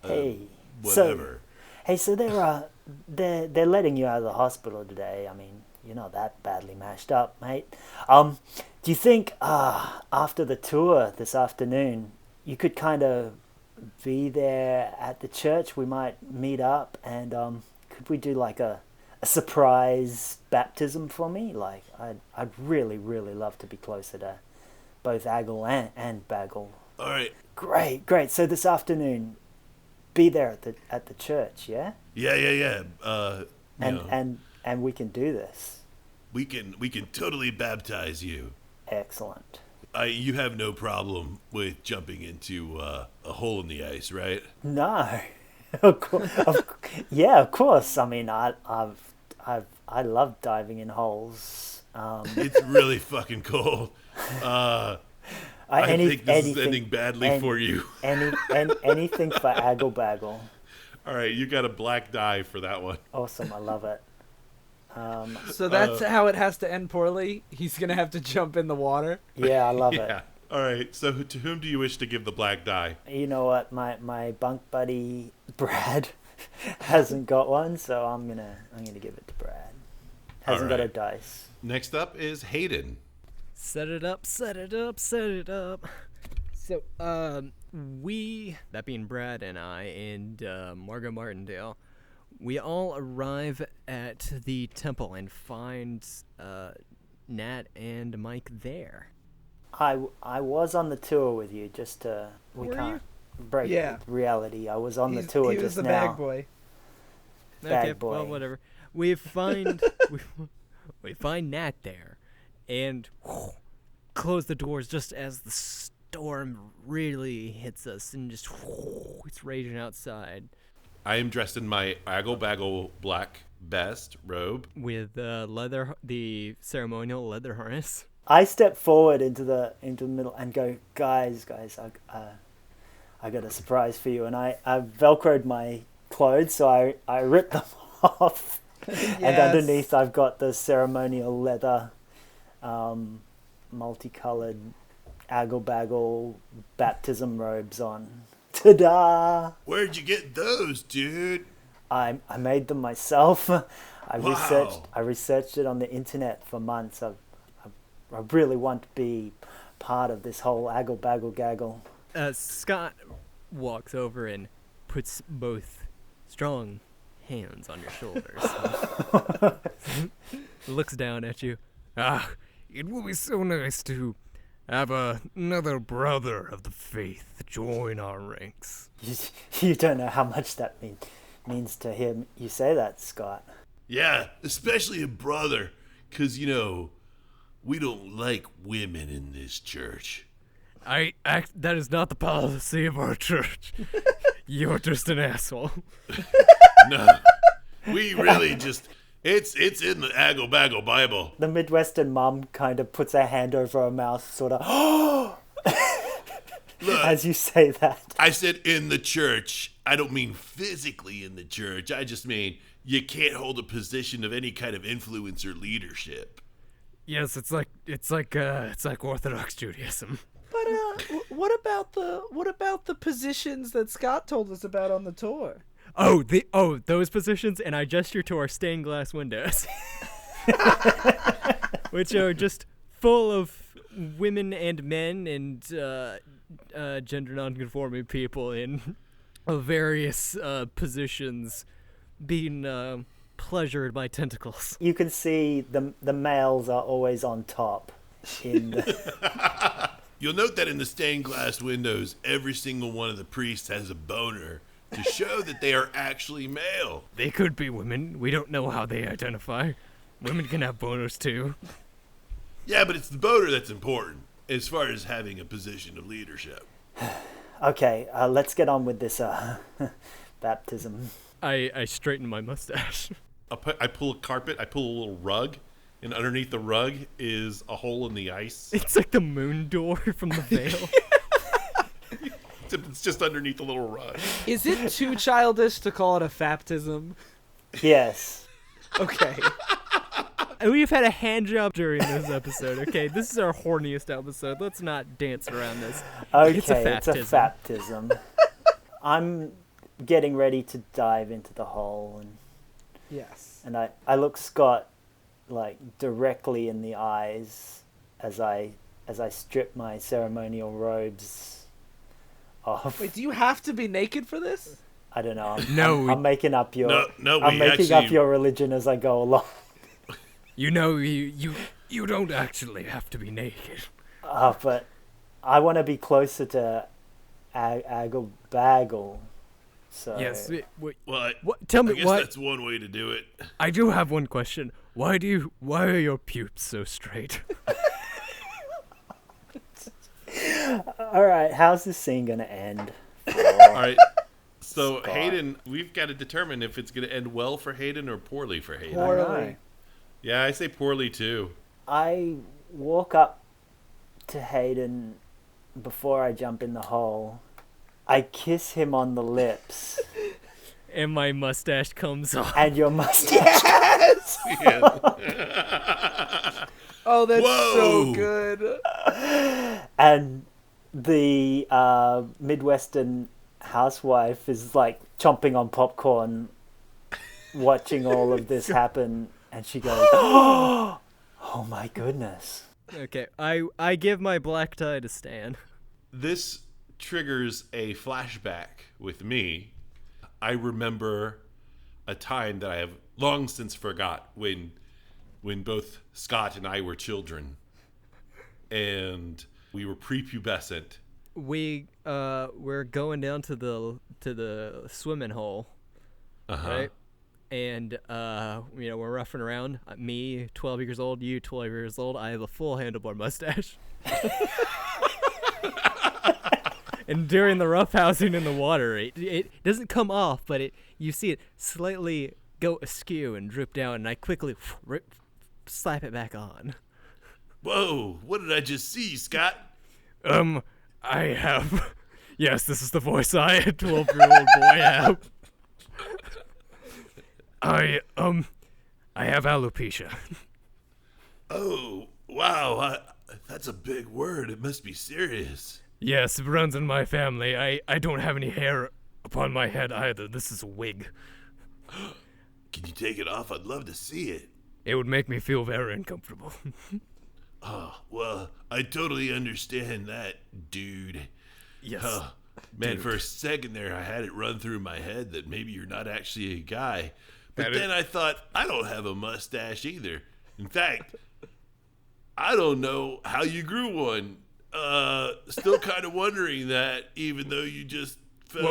B: Hey,
D: whatever.
B: So they're letting you out of the hospital today. I mean, you're not that badly mashed up, mate. Do you think after the tour this afternoon, you could kind of be there at the church? We might meet up, and could we do like a surprise baptism for me? Like, I'd really, really love to be closer to both Aggle and Baggle.
D: All right.
B: Great. So this afternoon, be there at the church, yeah?
D: Yeah.
B: And we can do this.
D: We can totally baptize you.
B: Excellent.
D: You have no problem with jumping into a hole in the ice, right?
B: No, of course. I mean, I love diving in holes.
D: It's really fucking cold. I think this is ending badly for you.
B: Anything for Aggle Baggle.
D: All right, you got a black die for that one.
B: Awesome, I love it.
C: So that's how it has to end poorly. He's gonna have to jump in the water.
B: Yeah, I love it.
D: All right, so to whom do you wish to give the black die?
B: You know what? My bunk buddy Brad hasn't got one, so I'm gonna give it to Brad. Hasn't got a dice.
D: Next up is Hayden.
A: Set it up. So, we, that being Brad and I, and Margot Martindale, we all arrive at the temple and find Nat and Mike there.
B: I was on the tour with you, just to break reality. I was on the tour
C: he was
B: just
C: the
B: now.
C: bag boy.
B: Bag boy.
A: Well, whatever. We find we find Nat there, and close the doors just as the storm really hits us, and just it's raging outside.
D: I am dressed in my aggle-baggle black vest robe
A: With the ceremonial leather harness.
B: I step forward into the middle and go, guys, I got a surprise for you. And I velcroed my clothes, so I ripped them off.
C: Yes.
B: And underneath I've got the ceremonial leather, multicolored aggle-baggle baptism robes on. Ta-da!
D: Where'd you get those, dude?
B: I made them myself. I
D: Wow.
B: researched it on the internet for months. I really want to be part of this whole aggle-baggle gaggle.
A: Scott walks over and puts both strong hands on your shoulders. Looks down at you. It will be so nice to have another brother of the faith join our ranks.
B: You don't know how much that means to him. You say that, Scott.
D: Yeah, especially a brother, because, we don't like women in this church.
A: That is not the policy of our church. You're just an asshole.
D: No, we really just, it's in the aggle-baggle Bible.
B: The Midwestern mom kind of puts her hand over her mouth, sort of,
D: Look,
B: as you say that.
D: I said in the church. I don't mean physically in the church. I just mean you can't hold a position of any kind of influence or leadership.
A: Yes, it's like Orthodox Judaism.
C: But what about the positions that Scott told us about on the tour?
A: Those positions, and I gesture to our stained glass windows, which are just full of women and men and gender non-conforming people in various positions being pleasured by tentacles.
B: You can see the males are always on top.
D: You'll note that in the stained glass windows, every single one of the priests has a boner to show that they are actually male.
A: They could be women. We don't know how they identify. Women can have boners too.
D: Yeah, but it's the boner that's important as far as having a position of leadership.
B: Okay, let's get on with this baptism.
A: I straighten my mustache.
D: I pull a carpet, I pull a little rug, and underneath the rug is a hole in the ice.
A: It's like the moon door from the veil.
D: It's just underneath the little rug.
C: Is it too childish to call it a baptism?
B: Yes.
C: Okay.
A: We've had a hand job during this episode, okay? This is our horniest episode. Let's not dance around this.
B: Okay,
A: It's a
B: it's a baptism. I'm getting ready to dive into the hole,
C: Yes.
B: and I look Scott like directly in the eyes as I strip my ceremonial robes off.
C: Wait, do you have to be naked for this?
B: I don't know.
A: No,
B: I'm making up your
D: No,
B: I'm
D: we
B: making
D: actually,
B: up your religion as I go along.
A: you know, you don't actually have to be naked.
B: But I want to be closer to Aggle Baggle. So
A: Yes. Wait,
D: Well,
A: tell
D: I
A: me
D: guess
A: what.
D: that's one way to do it.
A: I do have one question. Why are your pubes so straight?
B: all right, how's this scene gonna end?
D: All right. So
B: Scott.
D: Hayden, we've got to determine if it's going to end well for Hayden or poorly for Hayden.
C: Poorly.
D: Yeah, I say poorly too.
B: I walk up to Hayden before I jump in the hole. I kiss him on the lips,
A: And my mustache comes off.
B: and your mustache.
C: Yes!
D: Yeah.
C: Oh, that's so
D: Whoa!
C: good.
B: And the Midwestern housewife is like chomping on popcorn, watching all of this happen, and she goes, "Oh my goodness!"
A: Okay, I give my black tie to Stan.
D: This triggers a flashback with me. I remember a time that I have long since forgot when both Scott and I were children, and we were prepubescent.
A: We're going down to the swimming hole, right? And we're roughing around. Me, 12 years old. You, 12 years old. I have a full handlebar mustache. And during the roughhousing in the water, it doesn't come off, but you see it slightly go askew and drip down, and I quickly slap it back on.
D: Whoa, what did I just see, Scott?
A: I have. Yes, this is the voice I, a 12-year-old boy, have. I have alopecia.
D: Oh, wow, that's a big word. It must be serious.
A: Yes, it runs in my family. I don't have any hair upon my head either. This is a wig.
D: Can you take it off? I'd love to see it.
A: It would make me feel very uncomfortable.
D: Oh, well, I totally understand that, dude.
A: Yes.
D: Oh, man, for a second there, I had it run through my head that maybe you're not actually a guy. But then I thought, I don't have a mustache either. In fact, I don't know how you grew one. Still kind of wondering that, even though you just fell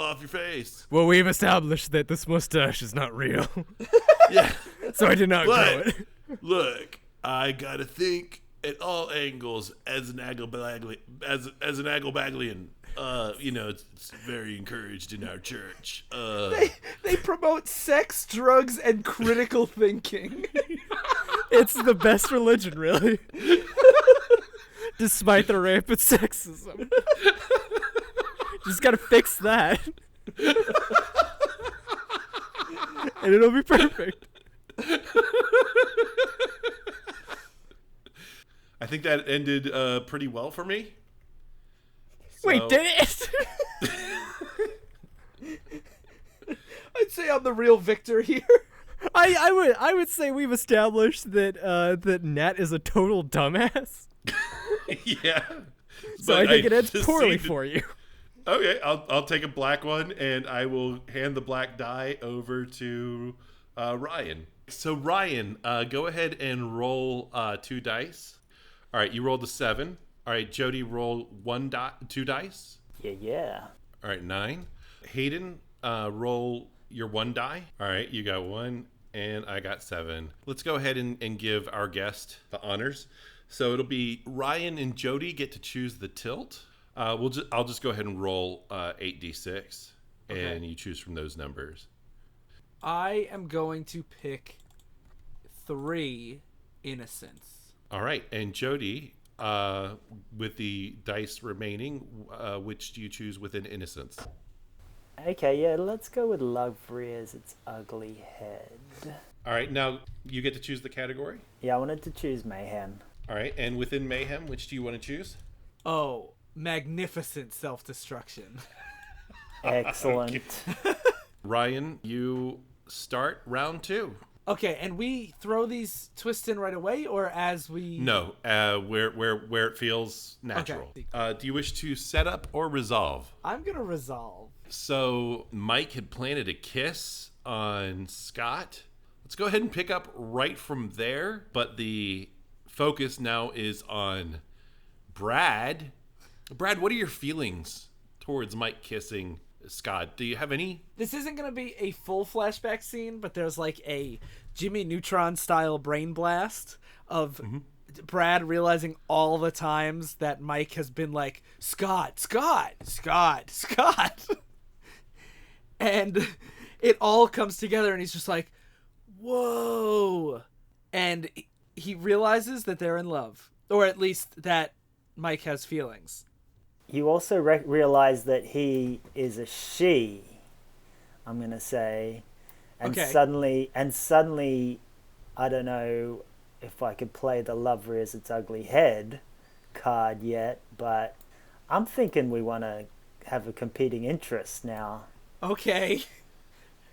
D: off your face.
A: Well, we've established that this mustache is not real.
D: Yeah.
A: So I did not grow
D: But,
A: it.
D: look, I gotta think at all angles as an Agglebaglian. It's very encouraged in our church.
C: They promote sex, drugs, and critical thinking.
A: It's the best religion, really. Despite the rampant sexism. Just gotta fix that. And it'll be perfect.
D: I think that ended pretty well for me.
A: Wait, did it?
C: I'd say I'm the real victor here.
A: I would say we've established that that Nat is a total dumbass.
D: Yeah.
A: So I think it ends poorly for you.
D: Okay, I'll take a black one, and I will hand the black die over to Ryan. So Ryan, go ahead and roll 2 dice. All right, you rolled a 7. All right, Jody, roll 2 dice.
B: Yeah.
D: All right, 9. Hayden, roll your 1 die. All right, you got 1, and I got 7. Let's go ahead and give our guest the honors. So it'll be Ryan and Jody get to choose the tilt. I'll just go ahead and roll 8d6, and you choose from those numbers.
C: I am going to pick 3
E: innocence.
D: All right, and Jody, with the dice remaining, which do you choose within innocence?
B: Okay, yeah, let's go with love rears its ugly head.
D: All right, now you get to choose the category.
B: Yeah, I wanted to choose mayhem.
D: All right, and within mayhem, which do you want to choose?
E: Oh, magnificent self-destruction.
B: Excellent.
D: Ryan, you start round 2.
E: Okay, and we throw these twists in right away, or as we...
D: No, where it feels natural.
E: Okay.
D: Do you wish to set up or resolve?
E: I'm gonna resolve.
D: So Mike had planted a kiss on Scott. Let's go ahead and pick up right from there, but the focus now is on Brad. Brad, what are your feelings towards Mike kissing Scott? Do you have any?
E: This isn't gonna be a full flashback scene, but there's like a Jimmy Neutron style brain blast of Brad realizing all the times that Mike has been like, Scott, Scott, Scott, Scott. And it all comes together and he's just like, whoa. And he realizes that they're in love, or at least that Mike has feelings.
B: You also realize that he is a she, I'm going to say. And
E: Okay.
B: suddenly, I don't know if I could play the love rears its ugly head card yet, but I'm thinking we want to have a competing interest now.
E: Okay.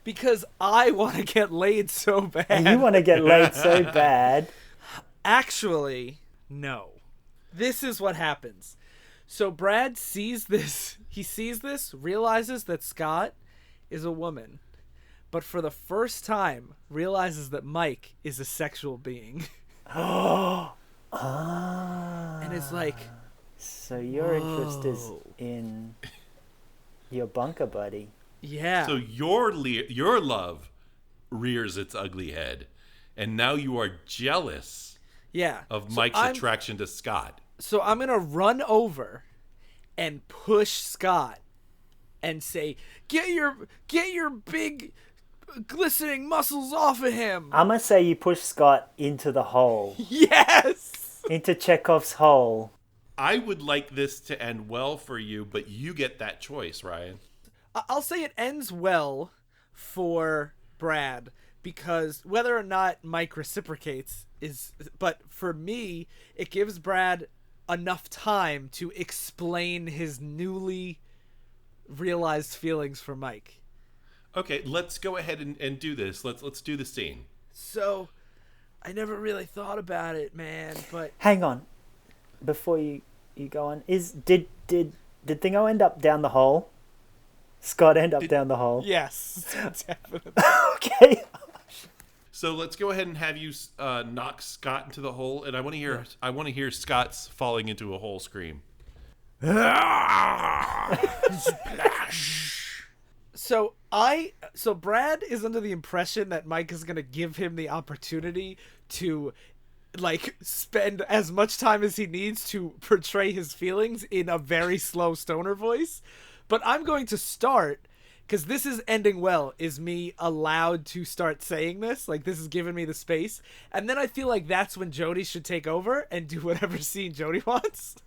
E: Because I want to get laid so bad.
B: And you want to get laid so bad.
E: Actually, no. This is what happens. So Brad sees this. He sees this, realizes that Scott is a woman, but for the first time realizes that Mike is a sexual being.
B: Ah.
E: And it's like,
B: So your interest is
E: whoa.
B: in your bunker buddy.
E: Yeah.
D: So your love rears its ugly head, and now you are jealous
E: yeah.
D: of
E: So
D: Mike's
E: I'm-
D: attraction to Scott.
E: So I'm going to run over and push Scott and say, get your big glistening muscles off of him.
B: I'm going to say you push Scott into the hole.
E: Yes.
B: Into Chekhov's hole.
D: I would like this to end well for you, but you get that choice, Ryan.
E: I'll say it ends well for Brad, because whether or not Mike reciprocates but for me, it gives Brad enough time to explain his newly realized feelings for Mike.
D: Okay, let's go ahead and do this. Let's do the scene.
E: So, I never really thought about it, man, but
B: Hang on. Before you go on, did Thingo end up down the hole? Scott end up down the hole?
E: yes, definitely.
B: Okay.
D: So let's go ahead and have you knock Scott into the hole, and I want to hear Scott's falling into a hole scream.
E: So Brad is under the impression that Mike is going to give him the opportunity to like spend as much time as he needs to portray his feelings in a very slow stoner voice. But I'm going to start, because this is ending well, is me allowed to start saying this. Like, this is giving me the space. And then I feel like that's when Jody should take over and do whatever scene Jody wants.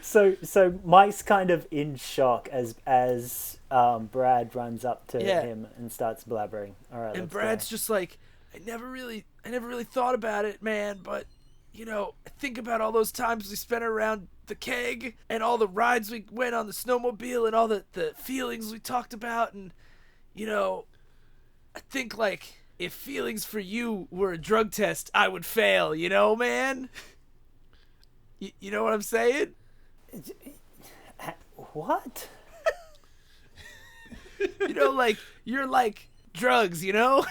B: So Mike's kind of in shock as Brad runs up to him and starts blabbering. All right.
E: And Brad's just like, I never really thought about it, man, but you know, I think about all those times we spent around the keg and all the rides we went on the snowmobile and all the feelings we talked about, and you know, I think like if feelings for you were a drug test, I would fail, you know, man? You know what I'm saying?
B: What?
E: You know, like you're like drugs, you know?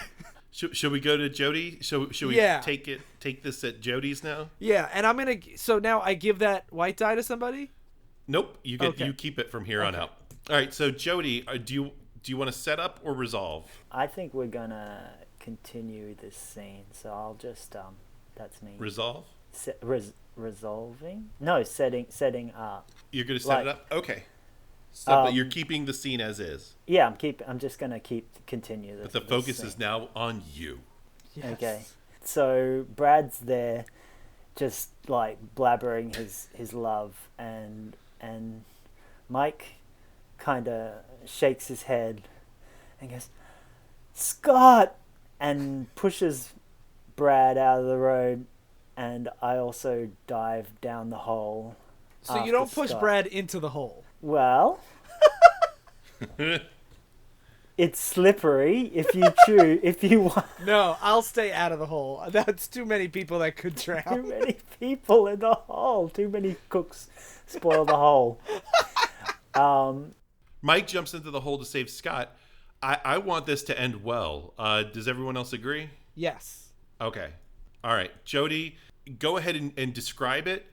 D: Should we go to Jody? Should we take this at Jody's now?
E: Yeah, and I'm gonna. So now I give that white die to somebody.
D: Nope. You keep it from here on out. All right. So Jody, do you want to set up or resolve?
B: I think we're gonna continue this scene, so I'll just that's me.
D: Resolve.
B: Resolving? No, setting up.
D: You're gonna set it up. Okay. So but you're keeping the scene as is.
B: Yeah, I'm just gonna continue this.
D: But the focus is now on you.
E: Yes.
B: Okay. So Brad's there, just like blabbering his love, and Mike kind of shakes his head and goes, "Scott," and pushes Brad out of the road, and I also dive down the hole.
E: So you don't push
B: Scott.
E: Brad into the hole.
B: Well, it's slippery if you if you want.
E: No, I'll stay out of the hole. That's too many people that could
B: Too
E: drown.
B: many people in the hole. Too many cooks spoil the hole.
D: Mike jumps into the hole to save Scott. I want this to end well. Does everyone else agree?
E: Yes.
D: Okay. All right. Jody, go ahead and describe it,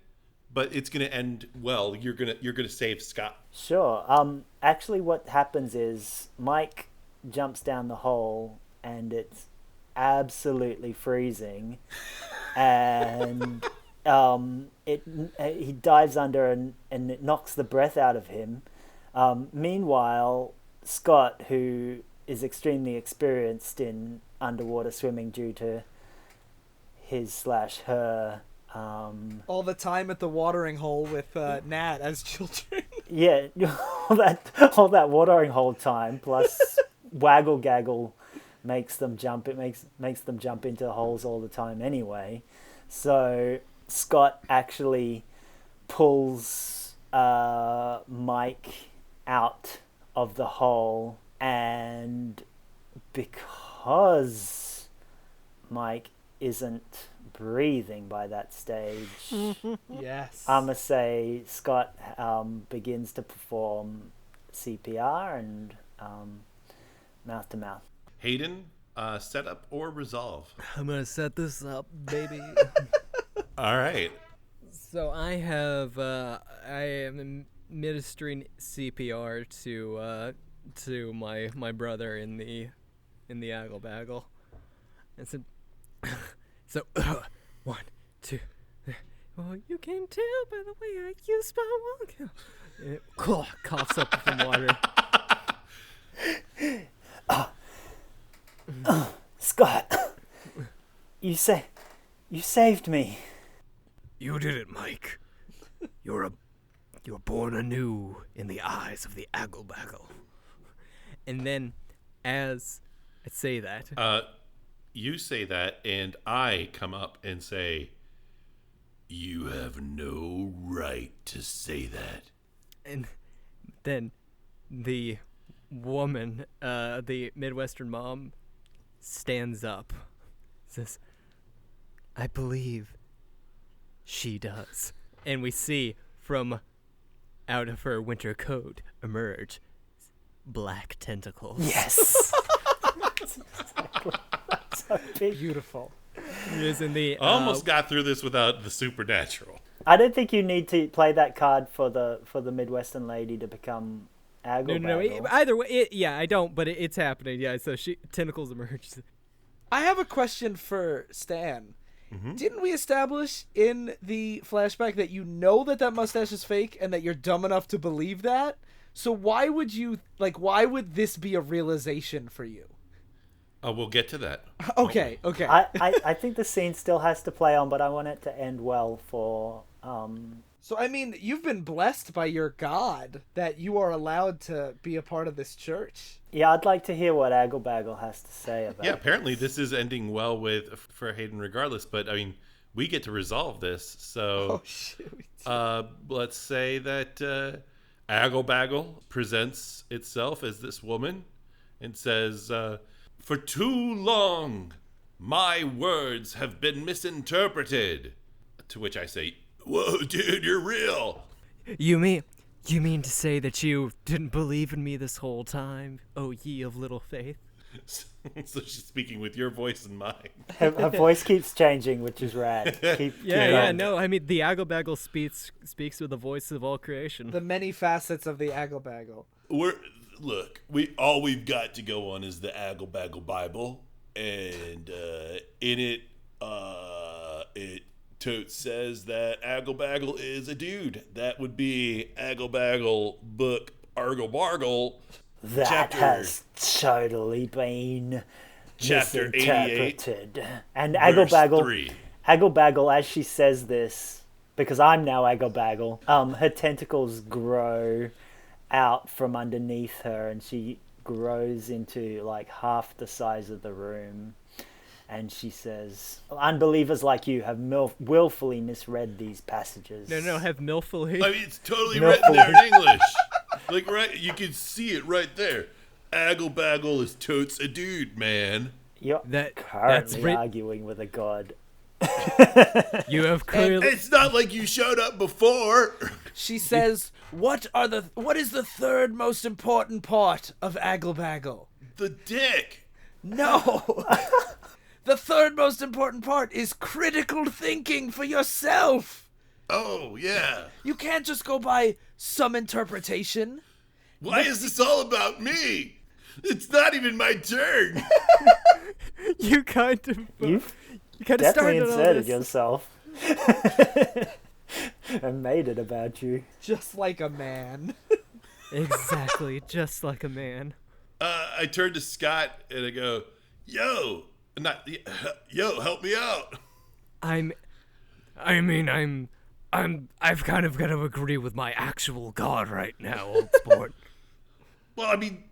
D: but it's going to end well. You're gonna save Scott.
B: Sure. Actually, what happens is Mike jumps down the hole, and it's absolutely freezing, and he dives under, and it knocks the breath out of him. Meanwhile, Scott, who is extremely experienced in underwater swimming due to his/her
E: All the time at the watering hole with Nat as children.
B: yeah, all that watering hole time plus waggle gaggle makes them jump. It makes them jump into holes all the time anyway. So Scott actually pulls Mike out of the hole, and because Mike isn't breathing by that stage,
E: Yes.
B: I'ma say Scott begins to perform CPR and mouth to mouth.
D: Hayden, set up or resolve?
A: I'm gonna set this up, baby.
D: All right.
A: So I am administering CPR to my brother in the aggle baggle. And so 1, 2, 3. Well, you can tell by the way I use my walk. And it coughs up some water.
B: Scott, you saved me.
A: You did it, Mike. You're born anew in the eyes of the aggle baggle. And then, as I say that,
D: You say that, and I come up and say, "You have no right to say that."
A: and then the woman, the Midwestern mom, stands up, says, "I believe she does." And we see from out of her winter coat emerge black tentacles.
B: Yes. Exactly. So big.
E: Beautiful.
A: It is in the
D: Almost got through this without the supernatural.
B: I don't think you need to play that card for the Midwestern lady to become Aggle.
A: no. Either way, I don't. But it's happening. Yeah. So tentacles emerge.
E: I have a question for Stan.
D: Mm-hmm.
E: Didn't we establish in the flashback that you know that mustache is fake and that you're dumb enough to believe that? So why would this be a realization for you?
D: We'll get to that.
E: Okay.
B: I think the scene still has to play on, but I want it to end well for.
E: So, I mean, you've been blessed by your God that you are allowed to be a part of this church.
B: Yeah, I'd like to hear what Aggle Baggle has to say about
D: Yeah, apparently this is ending well for Hayden regardless, but I mean, we get to resolve this. So
E: Oh, shit.
D: let's say that Aggle Baggle presents itself as this woman and says, "For too long, my words have been misinterpreted." To which I say, "Whoa, dude, you're real."
A: You mean to say that you didn't believe in me this whole time, oh ye of little faith?
D: So she's speaking with your voice and mine.
B: Her voice keeps changing, which is rad. Keep
A: Yeah,
B: going.
A: no, I mean, the Aggle Baggle speaks with the voice of all creation.
E: The many facets of the Aggle Baggle.
D: We've got to go on is the Aggle Baggle Bible, and in it, it totes says that Aggle Baggle is a dude. That would be Aggle Baggle book Argle Bargle.
B: That
D: chapter.
B: has totally been
D: Chapter 88,
B: Misinterpreted. And
D: verse
B: Agglebaggle,
D: 3.
B: Agglebaggle, as she says this, because I'm now Agglebaggle, her tentacles grow out from underneath her, and she grows into like half the size of the room. And she says, "Unbelievers like you have willfully misread these passages."
A: No, have milfully.
D: I mean, it's totally
B: No.
D: written there in English. Like, right, you can see it right there. Agglebaggle is totes a dude, man.
B: You're
A: That's
B: currently arguing with a god.
A: You have clearly.
D: It's not like you showed up before.
E: She says, what is the third most important part of Agglebaggle?
D: The dick.
E: No! The third most important part is critical thinking for yourself!
D: Oh, yeah.
E: You can't just go by some interpretation.
D: Why is this all about me? It's not even my turn.
A: You kind of.
B: You've
A: You kind of
B: definitely
A: started all
B: inserted
A: this.
B: yourself. And made it about you.
E: Just like a man.
A: Exactly, just like a man.
D: I turn to Scott and I go, yo, help me out.
A: I've kind of got to agree with my actual god right now, old sport.
D: Well, I mean,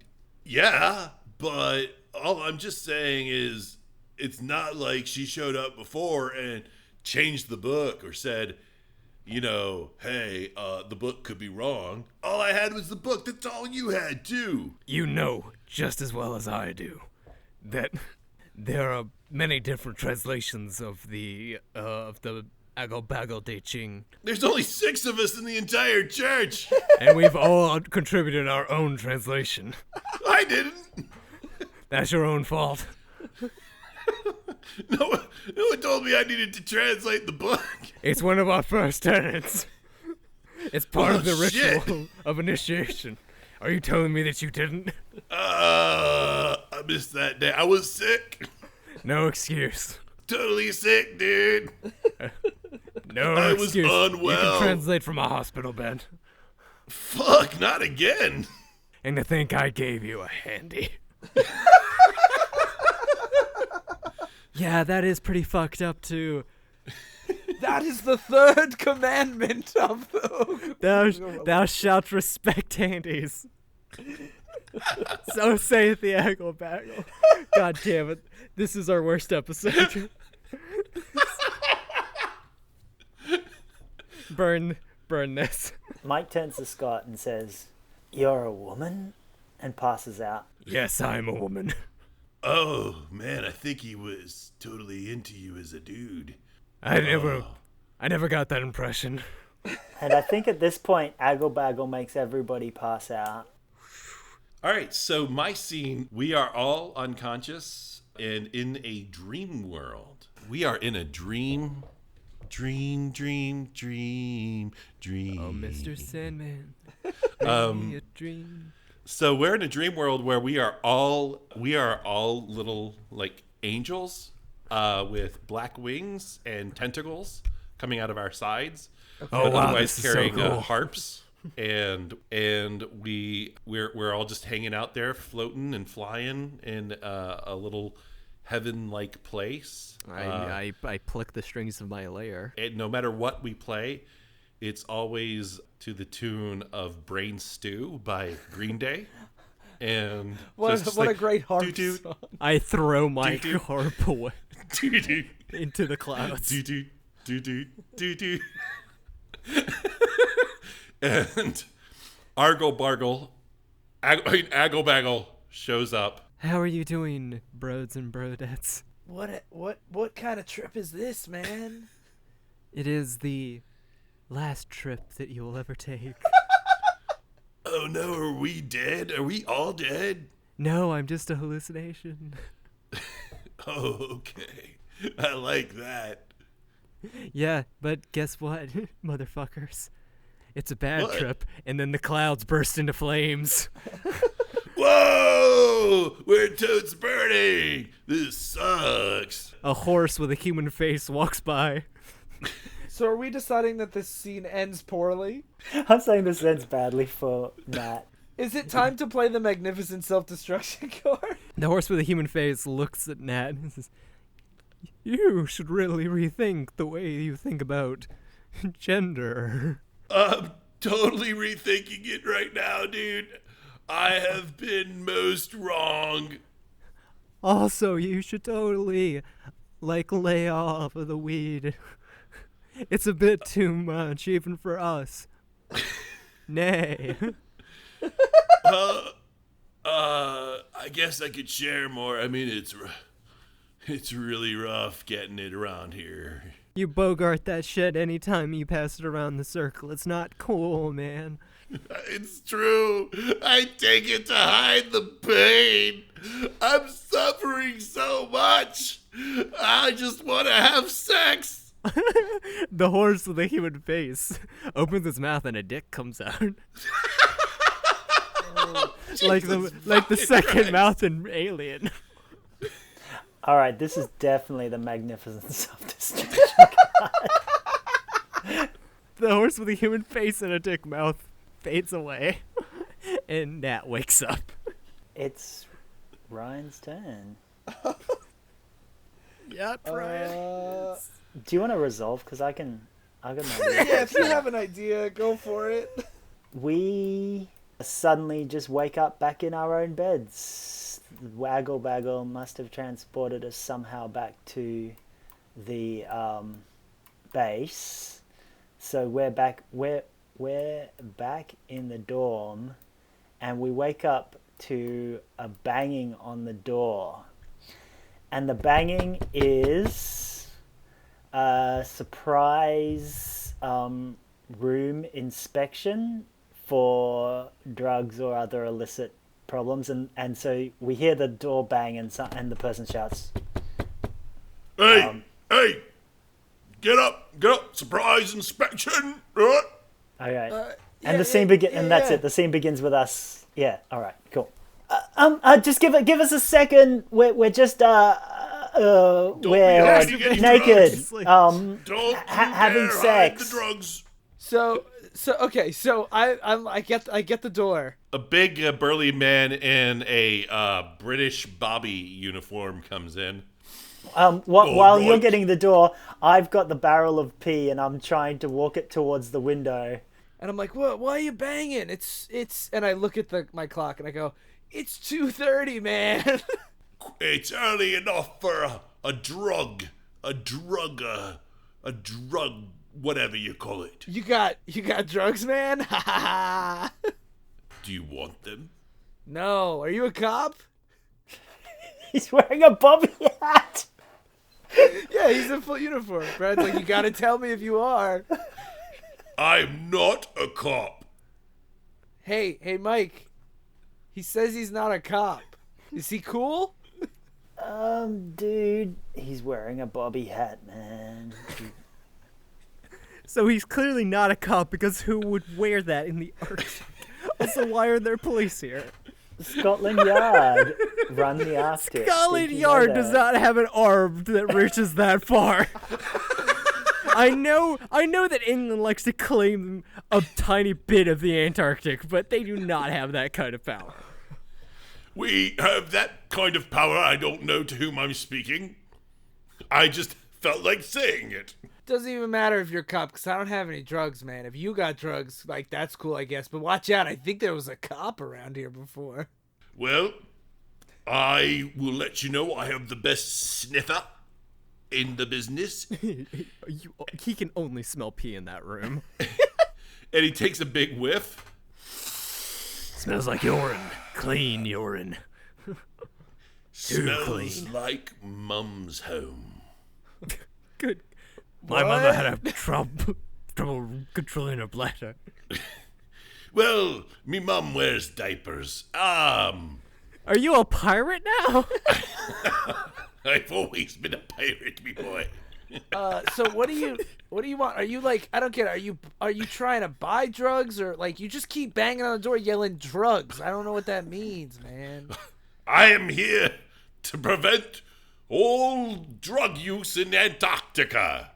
D: yeah, but all I'm just saying is it's not like she showed up before and changed the book or said, you know, hey, the book could be wrong. All I had was the book. That's all you had, too.
A: You know just as well as I do that there are many different translations of the Agglebaggle De Ching,
D: There's only 6 of us in the entire church.
A: and we've all contributed our own translation.
D: I didn't.
A: That's your own fault.
D: No one told me I needed to translate the book.
A: It's one of our first tenets. It's part of the
D: shit.
A: ritual of initiation. Are you telling me that you didn't?
D: I missed that day. I was sick.
A: No excuse.
D: Totally sick, dude.
A: No
D: I was
A: excuse. You
D: unwell.
A: can translate from a hospital bed.
D: Fuck, not again.
A: And to think I gave you a handy. Yeah, that is pretty fucked up too.
E: That is the third commandment of the...
A: Thou shalt respect handies. So saith the Agglebaggle. God damn it. This is our worst episode. Burn this.
B: Mike turns to Scott and says, "You're a woman?" and passes out.
A: Yes, I'm a woman.
D: Oh, man, I think he was totally into you as a dude.
A: I never got that impression.
B: And I think at this point, Agglebaggle makes everybody pass out.
D: All right, so my scene, we are all unconscious and in a dream world. We are in a dream. Oh,
A: Mr. Sandman. Bring me a dream.
D: So we're in a dream world where we are all little like angels with black wings and tentacles coming out of our sides.
A: Oh, wow,
D: Otherwise
A: this is so
D: carrying
A: cool.
D: harps. And we're all just hanging out there, floating and flying in a little heaven-like place.
A: I pluck the strings of my lyre.
D: And no matter what we play, it's always to the tune of Brain Stew by Green Day. And so it's just
E: what a
D: like,
E: great harp
D: doo-doo,
E: song.
A: I throw my
D: Doo-doo.
A: harp away
D: doo-doo,
A: into the clouds.
D: doo-doo, doo-doo, doo-doo. And Agglebaggle shows up.
A: How are you doing, brodes and brodettes?
E: What kind of trip is this, man?
A: It is the last trip that you will ever take.
D: Oh no, are we dead? Are we all dead?
A: No, I'm just a hallucination.
D: Oh, okay. I like that.
A: Yeah, but guess what, motherfuckers? It's a bad
D: What?
A: trip, and then the clouds burst into flames.
D: Whoa! We're totes burning! This sucks.
A: A horse with a human face walks by.
E: So are we deciding that this scene ends poorly?
B: I'm saying this ends badly for Matt.
E: Is it time to play the Magnificent Self-Destruction card?
A: The horse with a human face looks at Nat and says, "You should really rethink the way you think about gender."
D: I'm totally rethinking it right now, dude. I have been most wrong.
A: Also, you should totally, lay off of the weed. It's a bit too much, even for us. Nay.
D: I guess I could share more. I mean, it's really rough getting it around here.
A: You bogart that shit anytime you pass it around the circle. It's not cool, man.
D: It's true. I take it to hide the pain. I'm suffering so much. I just want to have sex.
A: The horse with a human face opens its mouth and a dick comes out. like the second
D: Christ.
A: mouth in Alien.
B: All right, this is definitely the magnificent self-destruction.
A: The horse with a human face and a dick mouth fades away, and Nat wakes up.
B: It's Ryan's turn.
A: Yeah, Brian.
B: Do you want to resolve? Because I got an idea.
C: Yeah, if you have an idea, go for it.
B: We suddenly just wake up back in our own beds. Waggle Baggle must have transported us somehow back to the base. So we're back in the dorm, and we wake up to a banging on the door. And the banging is a surprise room inspection for drugs or other illicit problems, and so we hear the door bang, and the person shouts,
D: Hey, get up, surprise inspection.
B: okay. And the scene that's it. The scene begins with us. Yeah. All right. Cool. Just give us a second. We're just we're
D: afraid to get
B: naked.
D: Don't
B: having
D: dare hide
B: sex.
D: the drugs.
C: So okay. So I get the door.
D: A big burly man in a British Bobby uniform comes in.
B: While you're
D: right.
B: getting the door, I've got the barrel of pee, and I'm trying to walk it towards the window.
C: And I'm like, what? Why are you banging? It's. And I look at my clock and I go, it's 2:30, man.
D: It's early enough for a drug, whatever you call it.
C: You got drugs, man? Ha ha ha.
D: Do you want them?
C: No, are you a cop?
B: He's wearing a bobby hat.
C: Yeah, he's in full uniform. Brad's like, you gotta tell me if you are.
D: I'm not a cop.
C: Hey, Mike. He says he's not a cop. Is he cool?
B: Dude, he's wearing a bobby hat, man.
A: So he's clearly not a cop, because who would wear that in the Arctic? Also, why are there police here?
B: Scotland Yard run the Arctic.
A: Scotland
B: Did you know
A: Yard
B: that?
A: does not have an arm that reaches that far. I know that England likes to claim a tiny bit of the Antarctic, but they do not have that kind of power.
D: We have that kind of power. I don't know to whom I'm speaking. I just felt like saying it.
C: Doesn't even matter if you're a cop, because I don't have any drugs, man. If you got drugs, like, that's cool, I guess. But watch out, I think there was a cop around here before.
D: Well, I will let you know I have the best sniffer in the business.
A: He can only smell pee in that room.
D: And he takes a big whiff.
A: Smells like urine. Clean urine.
D: Smells like Mum's home.
A: Good. My mother had a trouble controlling her bladder.
D: Well, me mum wears diapers.
A: Are you a pirate now?
D: I've always been a pirate, me boy.
C: So what do you want? Are you like, I don't get it. Are you trying to buy drugs, or like you just keep banging on the door yelling drugs? I don't know what that means, man.
D: I am here to prevent all drug use in Antarctica.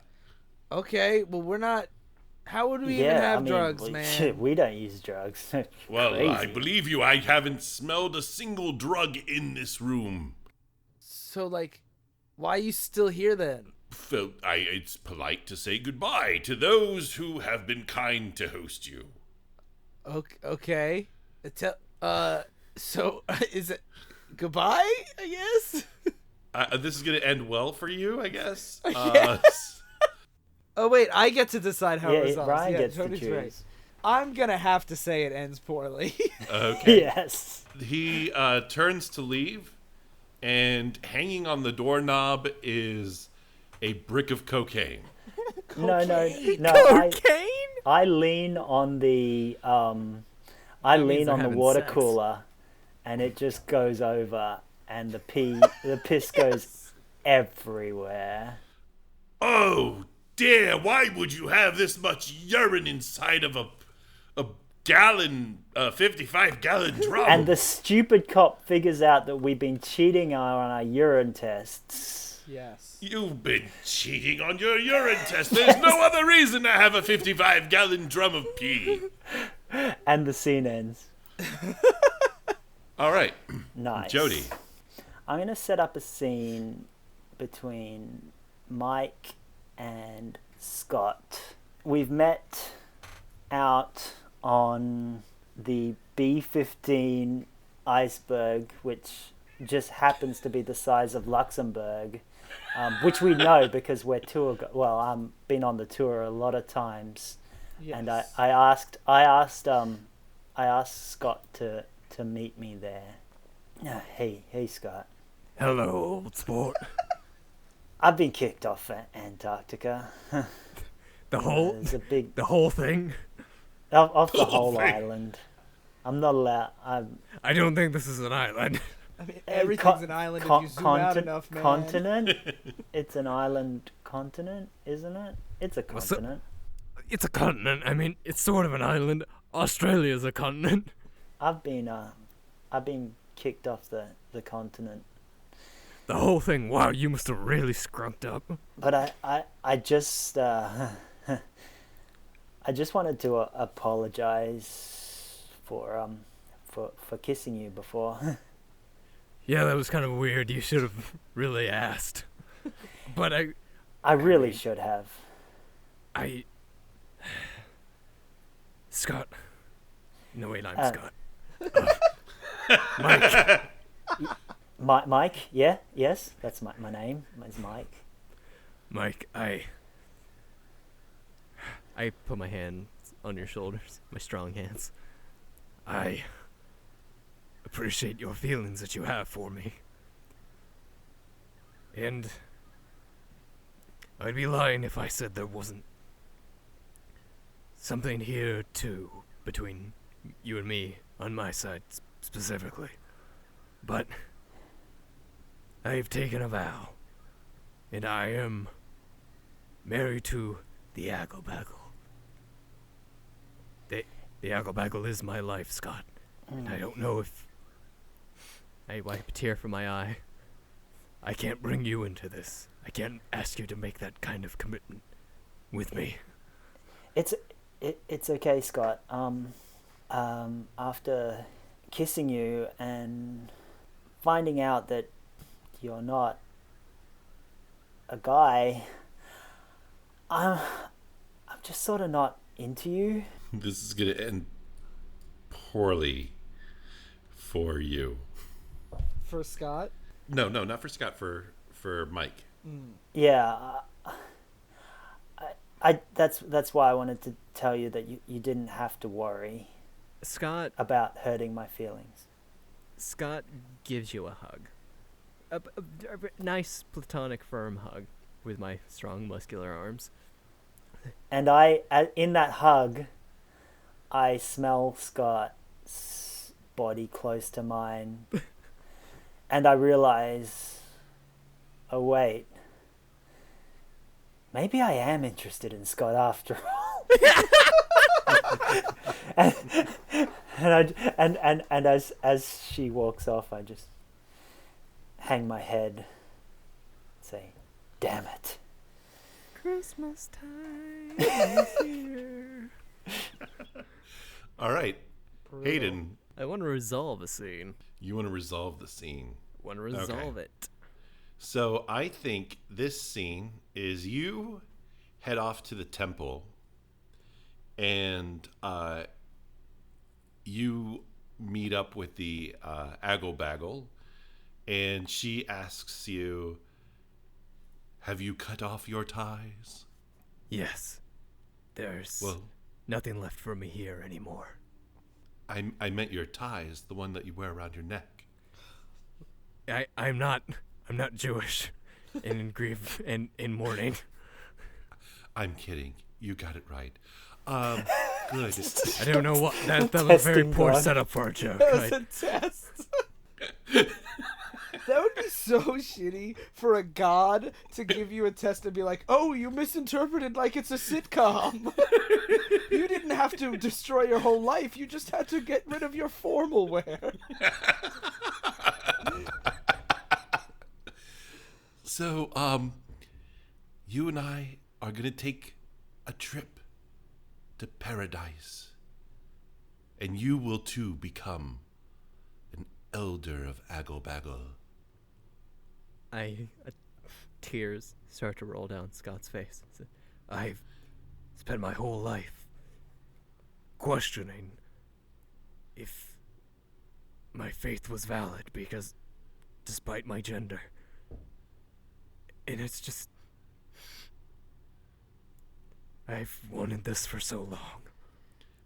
C: Okay, well we're not. How would we even have drugs,
B: we,
C: man?
B: We don't use drugs.
D: Well,
B: Crazy.
D: I believe you. I haven't smelled a single drug in this room.
C: So, like, why are you still here then?
D: It's polite to say goodbye to those who have been kind to host you.
C: Okay. So, is it goodbye, I guess?
D: This is going to end well for you, I guess.
C: Oh, wait, I get to decide how it resolves.
B: Ryan gets
C: Tony's
B: to choose.
C: right. I'm going to have to say it ends poorly.
D: Okay.
B: Yes.
D: He turns to leave, and hanging on the doorknob is a brick of cocaine.
B: No.
A: Cocaine?
B: I lean on the
A: means
B: on
A: they're
B: the
A: having
B: water
A: sex.
B: cooler, and it just goes over, and the piss goes everywhere.
D: Oh, dear, why would you have this much urine inside of a gallon, 55-gallon drum?
B: And the stupid cop figures out that we've been cheating on our urine tests.
C: Yes.
D: You've been cheating on your urine test. There's no other reason to have a 55-gallon drum of pee.
B: And the scene ends.
D: All right.
B: Nice.
D: Jody.
B: I'm going to set up a scene between Mike and Scott. We've met out on the B-15 iceberg, which just happens to be the size of Luxembourg, which we know because we're I've been on the tour a lot of times.
C: Yes.
B: And I asked Scott to meet me there. Hey Scott.
A: Hello, old sport.
B: I've been kicked off at Antarctica.
A: The whole
B: There's a big
A: the whole thing.
B: off the
D: The
B: whole
D: whole thing.
B: island. I'm not allowed.
A: I don't think this is an island.
C: I mean, everything's an island if you zoom out enough, man.
B: Continent. It's an island continent, isn't it? It's a
A: so-
B: continent.
A: It's a continent. I mean, it's sort of an island. Australia's a continent.
B: I've been kicked off the continent.
A: The whole thing. Wow, you must have really scrunked up.
B: But I just I just wanted to apologize for kissing you before.
A: Yeah, that was kind of weird. You should have really asked. But
B: I really should have.
A: Scott. No, wait, I'm
B: Uh,
A: Scott. Mike.
B: Mike, yeah, yes, that's my name. It's Mike.
A: Mike, I put my hand on your shoulders, my strong hands. I appreciate your feelings that you have for me. And I'd be lying if I said there wasn't something here, too, between you and me, on my side specifically. But I've taken a vow, and I am married to the Aggle-Baggle. The Aggle-Baggle is my life, Scott. And I don't know if I wipe a tear from my eye. I can't bring you into this. I can't ask you to make that kind of commitment with me.
B: It's okay, Scott. After kissing you and finding out that you're not a guy, I'm just sort of not into you.
D: This is going to end poorly for you.
C: For Scott?
D: No, not for Scott, for Mike.
B: Yeah, I that's why I wanted to tell you that you didn't have to worry
A: Scott
B: hurting my feelings.
A: Scott gives you a hug. A nice, platonic, firm hug with my strong, muscular arms.
B: And in that hug, I smell Scott's body close to mine. And I realize, oh wait, maybe I am interested in Scott after all. and as she walks off, I just hang my head, say, "Damn it."
A: Christmas time is here.
D: All right. Hayden,
A: I want to resolve a scene.
D: you want to resolve the scene.
A: Want to resolve it.
D: So I think this scene is you head off to the temple and you meet up with the Aggle Baggle, and she asks you, have you cut off your ties?
A: Yes. There's
D: Well,
A: nothing left for me here anymore.
D: I meant your ties, the one that you wear around your neck.
A: I'm not Jewish and in grief and in mourning.
D: I'm kidding. You got it right. Good.
A: I don't know what that was a very
B: Testing
A: poor
B: God.
A: setup for a joke.
E: That was a test. That would be so shitty for a god to give you a test and be like, oh, you misinterpreted like it's a sitcom. You didn't have to destroy your whole life. You just had to get rid of your formal wear.
D: So, you and I are going to take a trip to paradise. And you will too become an elder of Aggle Baggle.
A: Tears start to roll down Scott's face. I've spent my whole life questioning if my faith was valid because despite my gender. And it's just... I've wanted this for so long.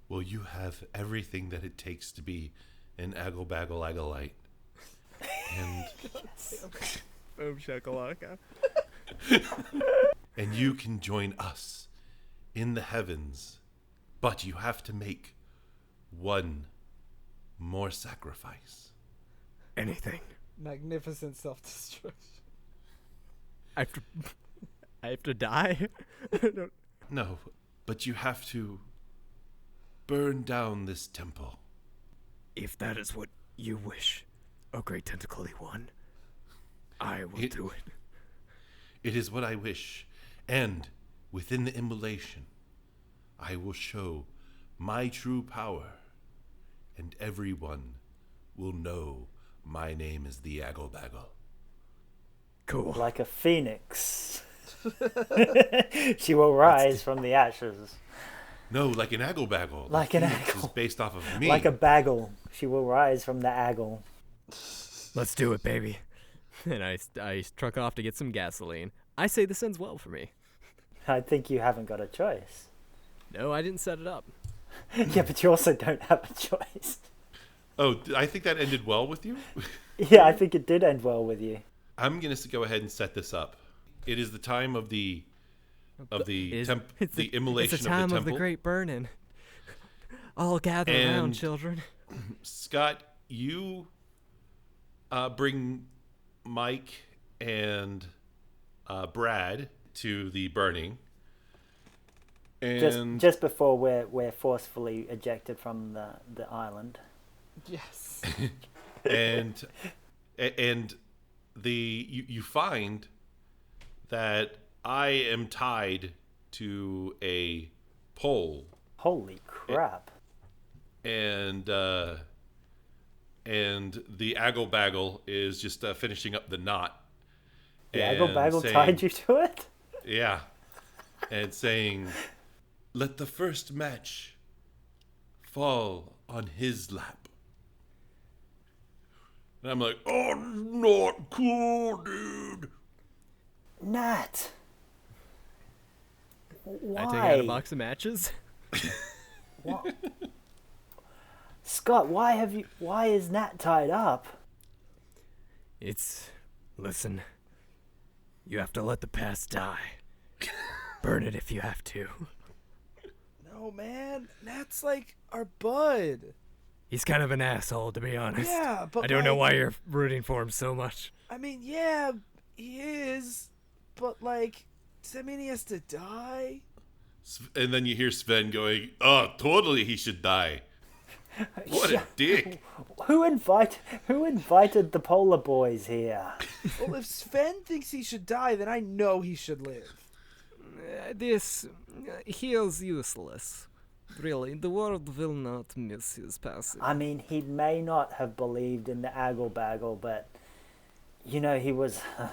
D: Well, you have everything that it takes to be an Aggle Baggle Agglite. And
A: Boom shakalaka.
D: and you can join us in the heavens. But you have to make one more sacrifice.
A: Anything.
E: Magnificent self-destruction.
A: I have to die? I don't...
D: No, but you have to burn down this temple.
A: If that is what you wish, O great tentacly one, I will do it.
D: It is what I wish, and within the immolation, I will show my true power, and everyone will know my name is the Aggle Baggle.
A: Cool.
B: Like a phoenix. She will rise from the ashes.
D: No, like an Aggle Baggle.
B: Like
D: The
B: an
D: phoenix is
B: Aggle.
D: based off of me.
B: Like a baggle. She will rise from the aggle.
A: Let's do it, baby. And I truck off to get some gasoline. I say this ends well for me.
B: I think you haven't got a choice.
A: No, I didn't set it up.
B: Yeah, but you also don't have a choice.
D: Oh, I think that ended well with you.
B: Yeah, I think it did end well with you.
D: I'm gonna go ahead and set this up. It is the time of the
A: It's
D: immolation
A: the time
D: of the
A: of the
D: temple.
A: great burning. All gather around,
D: And-
A: children.
D: Scott, you bring Mike and Brad to the burning. And
B: Just before we're forcefully ejected from the island.
E: Yes.
D: and you find that I am tied to a pole,
B: Holy crap.
D: and the Aggle Baggle is just finishing up the knot.
B: The Aggle
D: and
B: Baggle
D: saying-
B: tied you to it?
D: Yeah, and saying, "Let the first match fall on his lap." And I'm like, "Oh, not cool, dude."
B: Nat. Why?
A: I take out a box of matches.
B: What? Scott, why is Nat tied up?
A: Listen, you have to let the past die. Burn it if you have to.
E: No, man. Nat's like our bud.
A: He's kind of an asshole, to be honest.
E: Yeah, but
A: I don't know
E: like-
A: why you're rooting for him so much.
E: I mean, yeah, he is. But, like, does that mean he has to die?
D: And then you hear Sven going, "Oh, totally, he should die." What a dick!
B: Who invited the Polar Boys here?
E: Well, if Sven thinks he should die, then I know he should live.
A: This heal's useless. Really, the world will not miss his passing.
B: I mean, he may not have believed in the Aggle Baggle, but, you know, he was a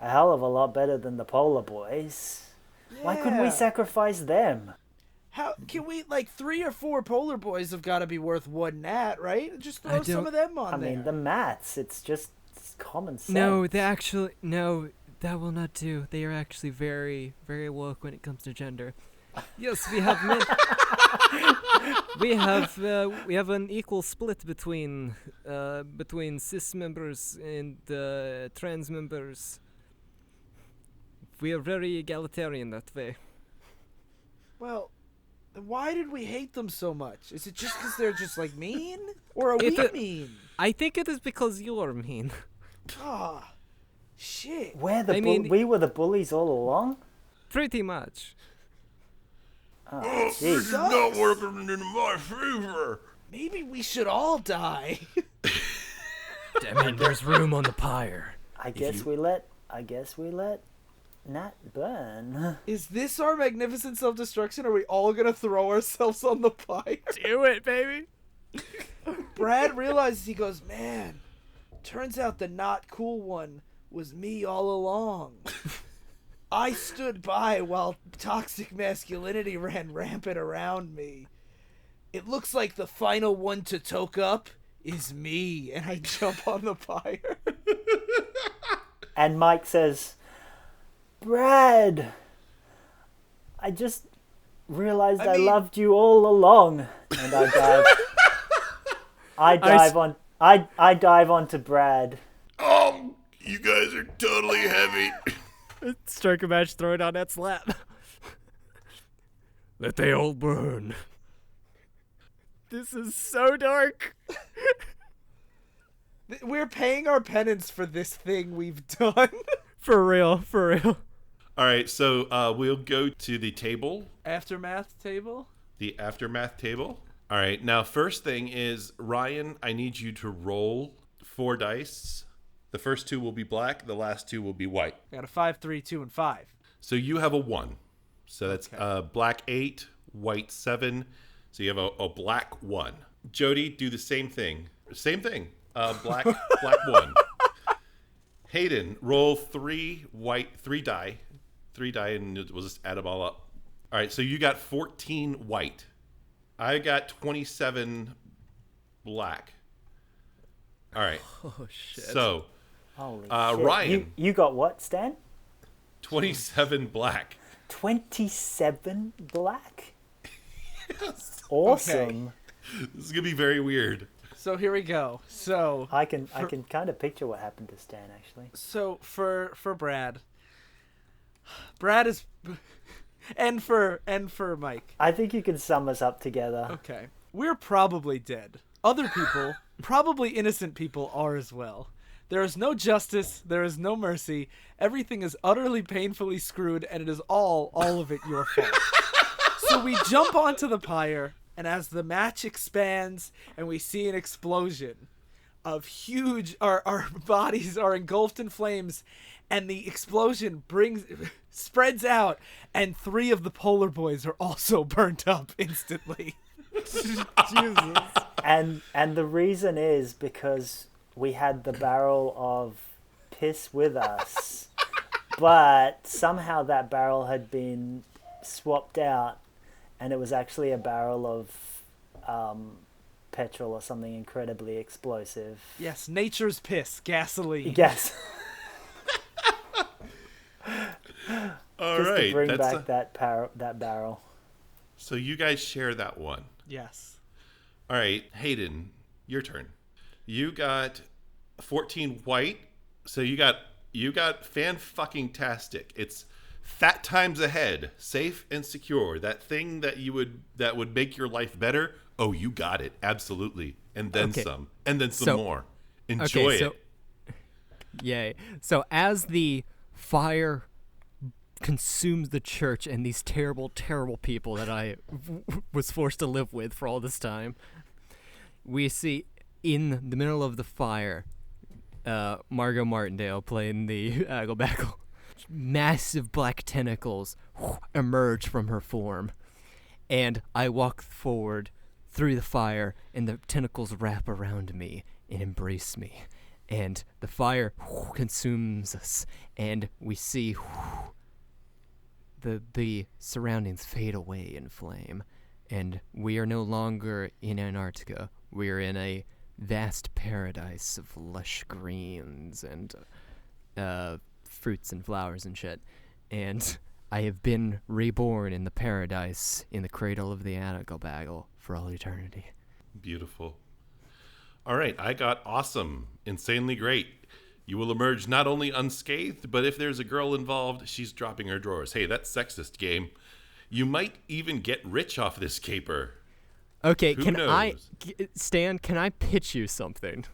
B: hell of a lot better than the Polar Boys. Why couldn't we
C: Yeah.
B: sacrifice them?
C: How can we, like, 3 or 4 polar boys have got to be worth one nat, right? Just throw some
A: don't-
C: of them on
B: I
C: there.
B: mean, the maths, it's just common sense.
A: No, that will not do. They are actually very, very woke when it comes to gender. Yes, we have men. we have an equal split between cis members and trans members. We are very egalitarian that way.
C: Well, why did we hate them so much? Is it just because they're just, like, mean? Or are
A: If
C: we
A: it-
C: mean?
A: I think it is because you are mean.
C: Ah, shit.
B: We were the bullies all along?
A: Pretty much.
B: Oh,
D: This
B: jeez.
D: is not working in my favor.
C: Maybe we should all die.
A: I mean, there's room on the pyre.
B: I guess we let Nat burn.
C: Is this our magnificent self-destruction? Are we all gonna throw ourselves on the fire?
A: Do it, baby.
C: Brad realizes, he goes, man, turns out the not cool one was me all along. I stood by while toxic masculinity ran rampant around me. It looks like the final one to toke up is me, and I jump on the fire.
B: And Mike says, Brad, I just realized I
C: mean-
B: loved you all along. And I dive onto Brad.
D: You guys are totally heavy.
A: Strike a match, throw it on that slap. Let they all burn. This is so dark.
C: We're paying our penance for this thing we've done.
A: For real, for real.
D: All right, so we'll go to the table,
C: Aftermath table?
D: the aftermath table. All right, now first thing is, Ryan, I need you to roll 4 dice. The first 2 will be black, the last 2 will be white.
C: Got a 5, 3, 2, and 5.
D: So you have a 1. So that's
C: Okay.
D: black 8, white 7. So you have a black 1. Jody, do the same thing. Same thing. Black 1. Hayden, roll 3 die. 3 die, and we'll just add them all up. All right, so you got 14 white. I got 27 black. All right.
A: Oh shit.
D: So
B: Holy shit.
D: Ryan.
B: You got what, Stan?
D: 27 black.
B: 27 black? Awesome.
D: This is gonna be very weird.
C: So here we go. So
B: I can kind of picture what happened to Stan, actually.
C: for Brad is and for Mike.
B: I think you can sum us up together.
C: Okay. We're probably dead. Other people, probably innocent people, are as well. There is no justice, there is no mercy. Everything is utterly painfully screwed, and it is all of it your fault. So we jump onto the pyre, and as the match expands and we see an explosion of huge, our bodies are engulfed in flames, and the explosion spreads out, and 3 of the polar boys are also burnt up instantly.
A: Jesus.
B: And the reason is because we had the barrel of piss with us, but somehow that barrel had been swapped out, and it was actually a barrel of petrol or something incredibly explosive.
C: Yes, nature's piss, gasoline.
B: Yes.
D: All
B: Just
D: right.
B: to bring
D: that's
B: back that barrel.
D: So you guys share that one.
C: Yes.
D: All right, Hayden, your turn. You got 14 white, so you got fan-fucking-tastic. It's fat times ahead, safe and secure. That thing that would make your life better. Oh, you got it, absolutely, and then
A: Okay.
D: some, and then some
A: So-
D: more. Enjoy
A: Okay, so
D: it.
A: yay. So as the fire consumes the church and these terrible, terrible people that I was forced to live with for all this time, we see in the middle of the fire, Margot Martindale playing the Aggle, massive black tentacles emerge from her form, and I walk forward through the fire, and the tentacles wrap around me and embrace me. And the fire consumes us, and we see the surroundings fade away in flame. And we are no longer in Antarctica. We are in a vast paradise of lush greens and fruits and flowers and shit. And I have been reborn in the paradise in the cradle of the Antarctica for all eternity.
D: Beautiful. All right, I got awesome, insanely great. You will emerge not only unscathed, but if there's a girl involved, she's dropping her drawers. Hey, that's sexist, game. You might even get rich off this caper.
A: Okay,
D: Who knows?
A: Stan, can I pitch you something?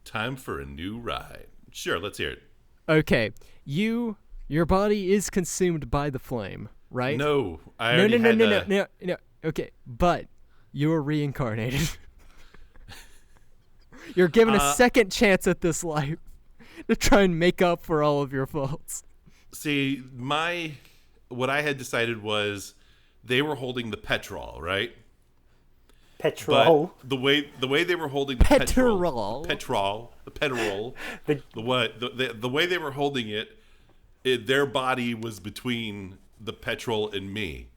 D: Time for a new ride. Sure, let's hear it.
A: Okay, your body is consumed by the flame, right?
D: No, I
A: No.
D: already
A: No. Okay, but you're reincarnated. You're given a second chance at this life to try and make up for all of your faults.
D: See, what I had decided was they were holding the petrol, right?
B: Petrol.
D: But the way they were holding the
A: Petrol.
D: the way they were holding it, their body was between the petrol and me.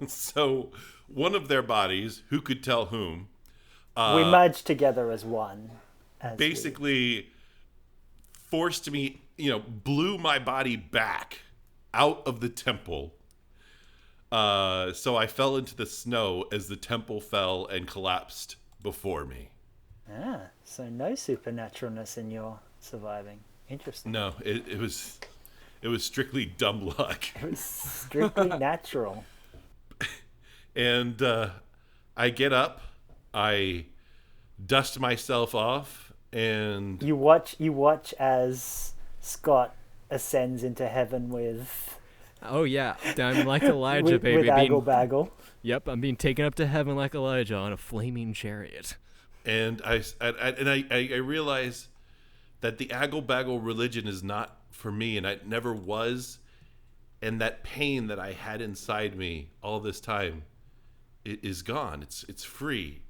D: So one of their bodies, who could tell whom,
B: we merged together as one.
D: Basically forced me, blew my body back out of the temple. So I fell into the snow as the temple fell and collapsed before me.
B: So no supernaturalness in your surviving. Interesting.
D: No, it was strictly dumb luck.
B: It was strictly natural.
D: And I get up, I dust myself off, and
B: You watch as Scott ascends into heaven with
A: Oh yeah, I'm like Elijah,
B: with
A: baby.
B: Aggle Baggle.
A: Yep, I'm being taken up to heaven like Elijah on a flaming chariot.
D: and I realize that the Aggle-Baggle religion is not for me, and it never was, and that pain that I had inside me all this time is gone. It's free.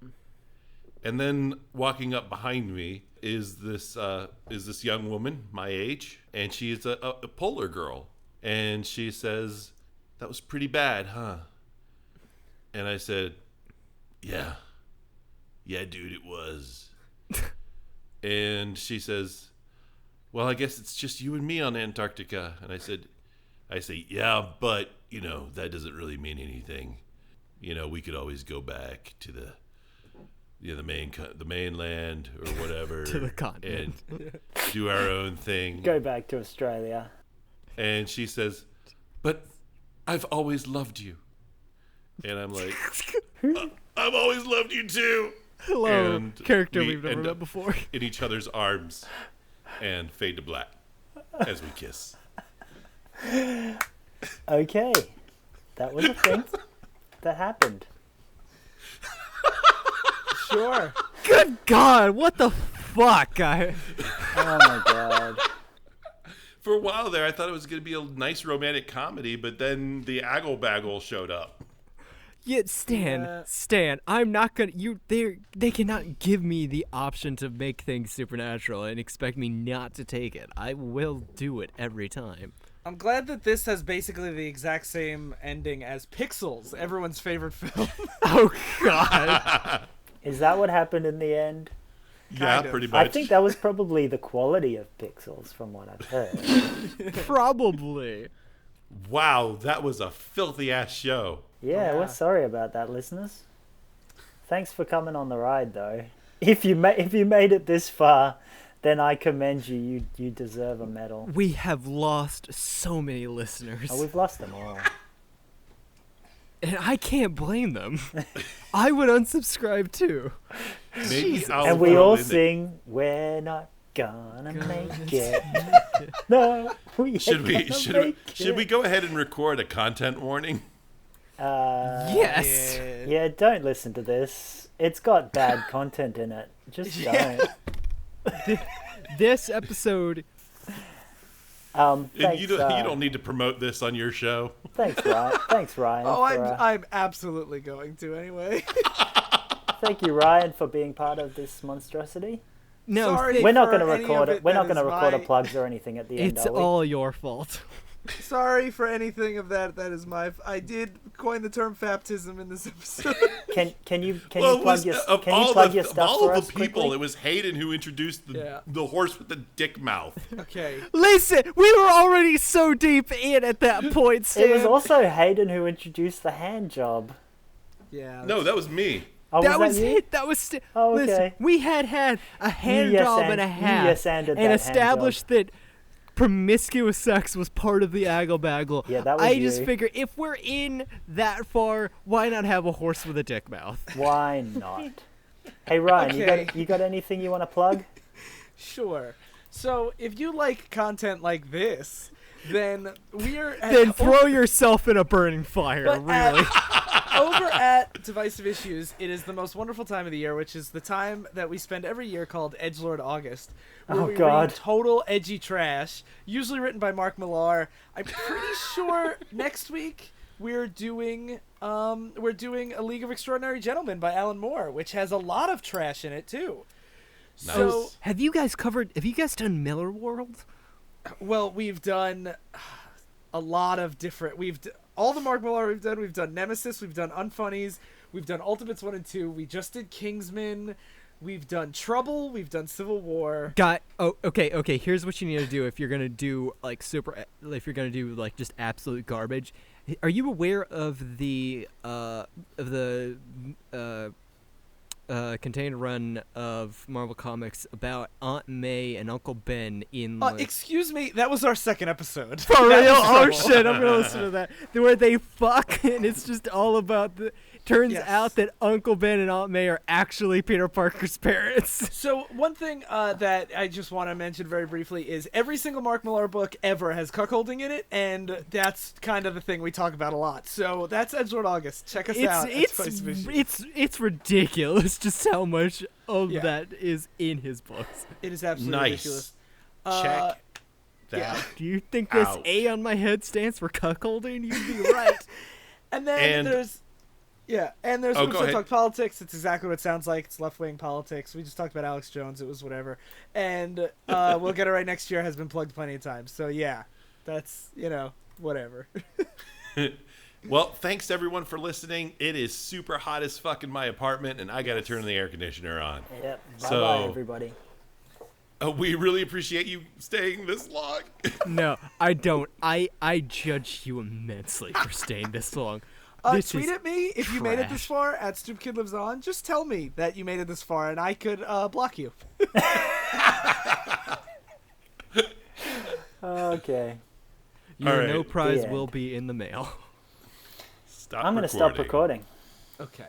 D: And then walking up behind me is this young woman my age, and she's a polar girl, and she says, "That was pretty bad, huh?" And I said, yeah, dude, it was." And she says, "Well, I guess it's just you and me on Antarctica." And I say, "Yeah, but that doesn't really mean anything. We could always go back to the mainland or whatever
A: To the continent.
D: and do our own thing."
B: Go back to Australia.
D: And she says, "But I've always loved you." And I'm like, "I've always loved you too."
A: Hello,
D: And
A: character
D: we
A: we've never
D: end
A: met
D: up
A: before.
D: in each other's arms and fade to black as we kiss.
B: Okay, that was a thing that happened.
E: Sure.
A: Good God, what the fuck?
B: Oh my god.
D: For a while there, I thought it was going to be a nice romantic comedy, but then the Aggle-Baggle showed up.
A: Yeah, Stan, I'm not gonna. They cannot give me the option to make things supernatural and expect me not to take it. I will do it every time.
E: I'm glad that this has basically the exact same ending as Pixels, everyone's favorite film.
A: Oh God.
B: Is that what happened in the end?
D: Yeah,
E: of.
D: pretty much.
B: I think that was probably the quality of Pixels from what I've heard.
A: Probably.
D: Wow, that was a filthy ass show.
B: Yeah,
E: Yeah.
B: we're sorry about that, listeners. Thanks for coming on the ride, though. If you made it this far, then I commend you. You deserve a medal.
A: We have lost so many listeners,
B: Oh, we've lost them all.
A: and I can't blame them. I would unsubscribe too.
D: Maybe I'll
B: And we
D: throw
B: all
D: in the-
B: sing, "We're not gonna make it." No, we ain't
D: Should we
B: gonna
D: should
B: make
D: we
B: it.
D: go ahead and record a content warning?
A: Yes.
B: Yeah, don't listen to this. It's got bad content in it. Just don't.
A: This episode
D: And
B: Thanks,
D: you don't need to promote this on your show.
B: Thanks, Ryan. Thanks, Ryan.
E: Oh,
B: for,
E: I'm absolutely going to anyway.
B: Thank you, Ryan, for being part of this monstrosity.
A: No,
E: Sorry.
B: We're not
E: for
B: going to
E: any
B: record
E: of
B: it. We're
E: that
B: not going to
E: is
B: record a
E: my-
B: plugs or anything at the end,
A: it's
B: are we?
A: all your fault.
E: Sorry for anything of that. That is my. I did coin the term "faptism" in this episode.
B: Can you
D: Well,
B: plug your
D: of
B: stuff
D: all
B: for
D: the
B: us
D: people,
B: quickly?
D: it was Hayden who introduced
E: Yeah.
D: the horse with the dick mouth.
E: Okay.
A: Listen, we were already so deep in at that point, Stan.
B: It was also Hayden who introduced the hand job.
E: Yeah.
D: No, that was me.
B: Oh,
A: that
B: was
A: was
B: that you?
A: it. That was.
B: Oh,
A: Listen,
B: okay.
A: we had a hand
B: yes
A: job
B: and-
A: and a
B: you
A: half,
B: yes anded that
A: and
B: hand
A: established that promiscuous sex was part of the Aggle Baggle.
B: Yeah, that was
A: I just
B: you.
A: figure if we're in that far, why not have a horse with a dick mouth?
B: Why not? Hey, Ryan,
E: Okay.
B: you got anything you want to plug?
E: Sure. So if you like content like this, then we're
A: Then throw yourself in a burning fire.
E: But
A: Really.
E: over at Divisive Issues, it is the most wonderful time of the year, which is the time that we spend every year called Edgelord August, where
B: Oh,
E: we
B: God.
E: read total edgy trash, usually written by Mark Millar. I'm pretty sure next week we're doing A League of Extraordinary Gentlemen by Alan Moore, which has a lot of trash in it too.
D: Nice.
E: So,
A: Have you guys done Miller World?
E: well, we've done a lot of different. All the Mark Millar we've done. We've done Nemesis. We've done Unfunnies. We've done Ultimates 1 and 2. We just did Kingsman. We've done Trouble. We've done Civil War.
A: Okay. Here's what you need to do if you're gonna do like if you're gonna do like just absolute garbage. Are you aware of the contained run of Marvel Comics about Aunt May and Uncle Ben in like,
E: Excuse me, that was our second episode.
A: for
E: That
A: real?
E: was
A: Oh
E: Trouble.
A: shit! I'm gonna listen to that. Where they fuck, and it's just all about the. Turns
E: Yes.
A: out that Uncle Ben and Aunt May are actually Peter Parker's parents.
E: So one thing that I just want to mention very briefly is every single Mark Millar book ever has cuckolding in it, and that's kind of the thing we talk about a lot. So that's Edgelord August. Check us out. at Divisive Issues.
A: It's ridiculous just how much of
E: Yeah.
A: that is in his books.
E: It is absolutely
D: Nice.
E: ridiculous.
D: Check that.
E: yeah.
A: Do you think this
D: Out.
A: A on my head stands for cuckolding? You'd be right.
E: And then
D: And-
E: there's
D: Oh,
E: Oops,
D: go
E: I
D: ahead.
E: Talk Politics. It's exactly what it sounds like. It's left-wing politics. We just talked about Alex Jones. It was whatever. And We'll Get It Right Next Year has been plugged plenty of times. So yeah, that's, whatever.
D: Well, thanks everyone for listening. It is super hot as fuck in my apartment, and I got to turn the air conditioner on.
B: Yep. Bye-bye,
D: So-
B: everybody.
D: We really appreciate you staying this long.
A: No, I don't. I judge you immensely for staying this long. This
E: Tweet
A: is
E: at me if you made it this
A: trash.
E: far at Stupid Kid Lives On. Just tell me that you made it this far, and I could block you.
B: Okay.
A: Your
D: All right.
A: no prize
B: The
A: will
B: end.
A: be in the mail.
D: Stop
B: I'm going to stop recording.
E: Okay.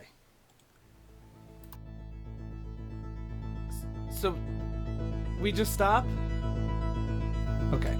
E: So, we just stop? Okay.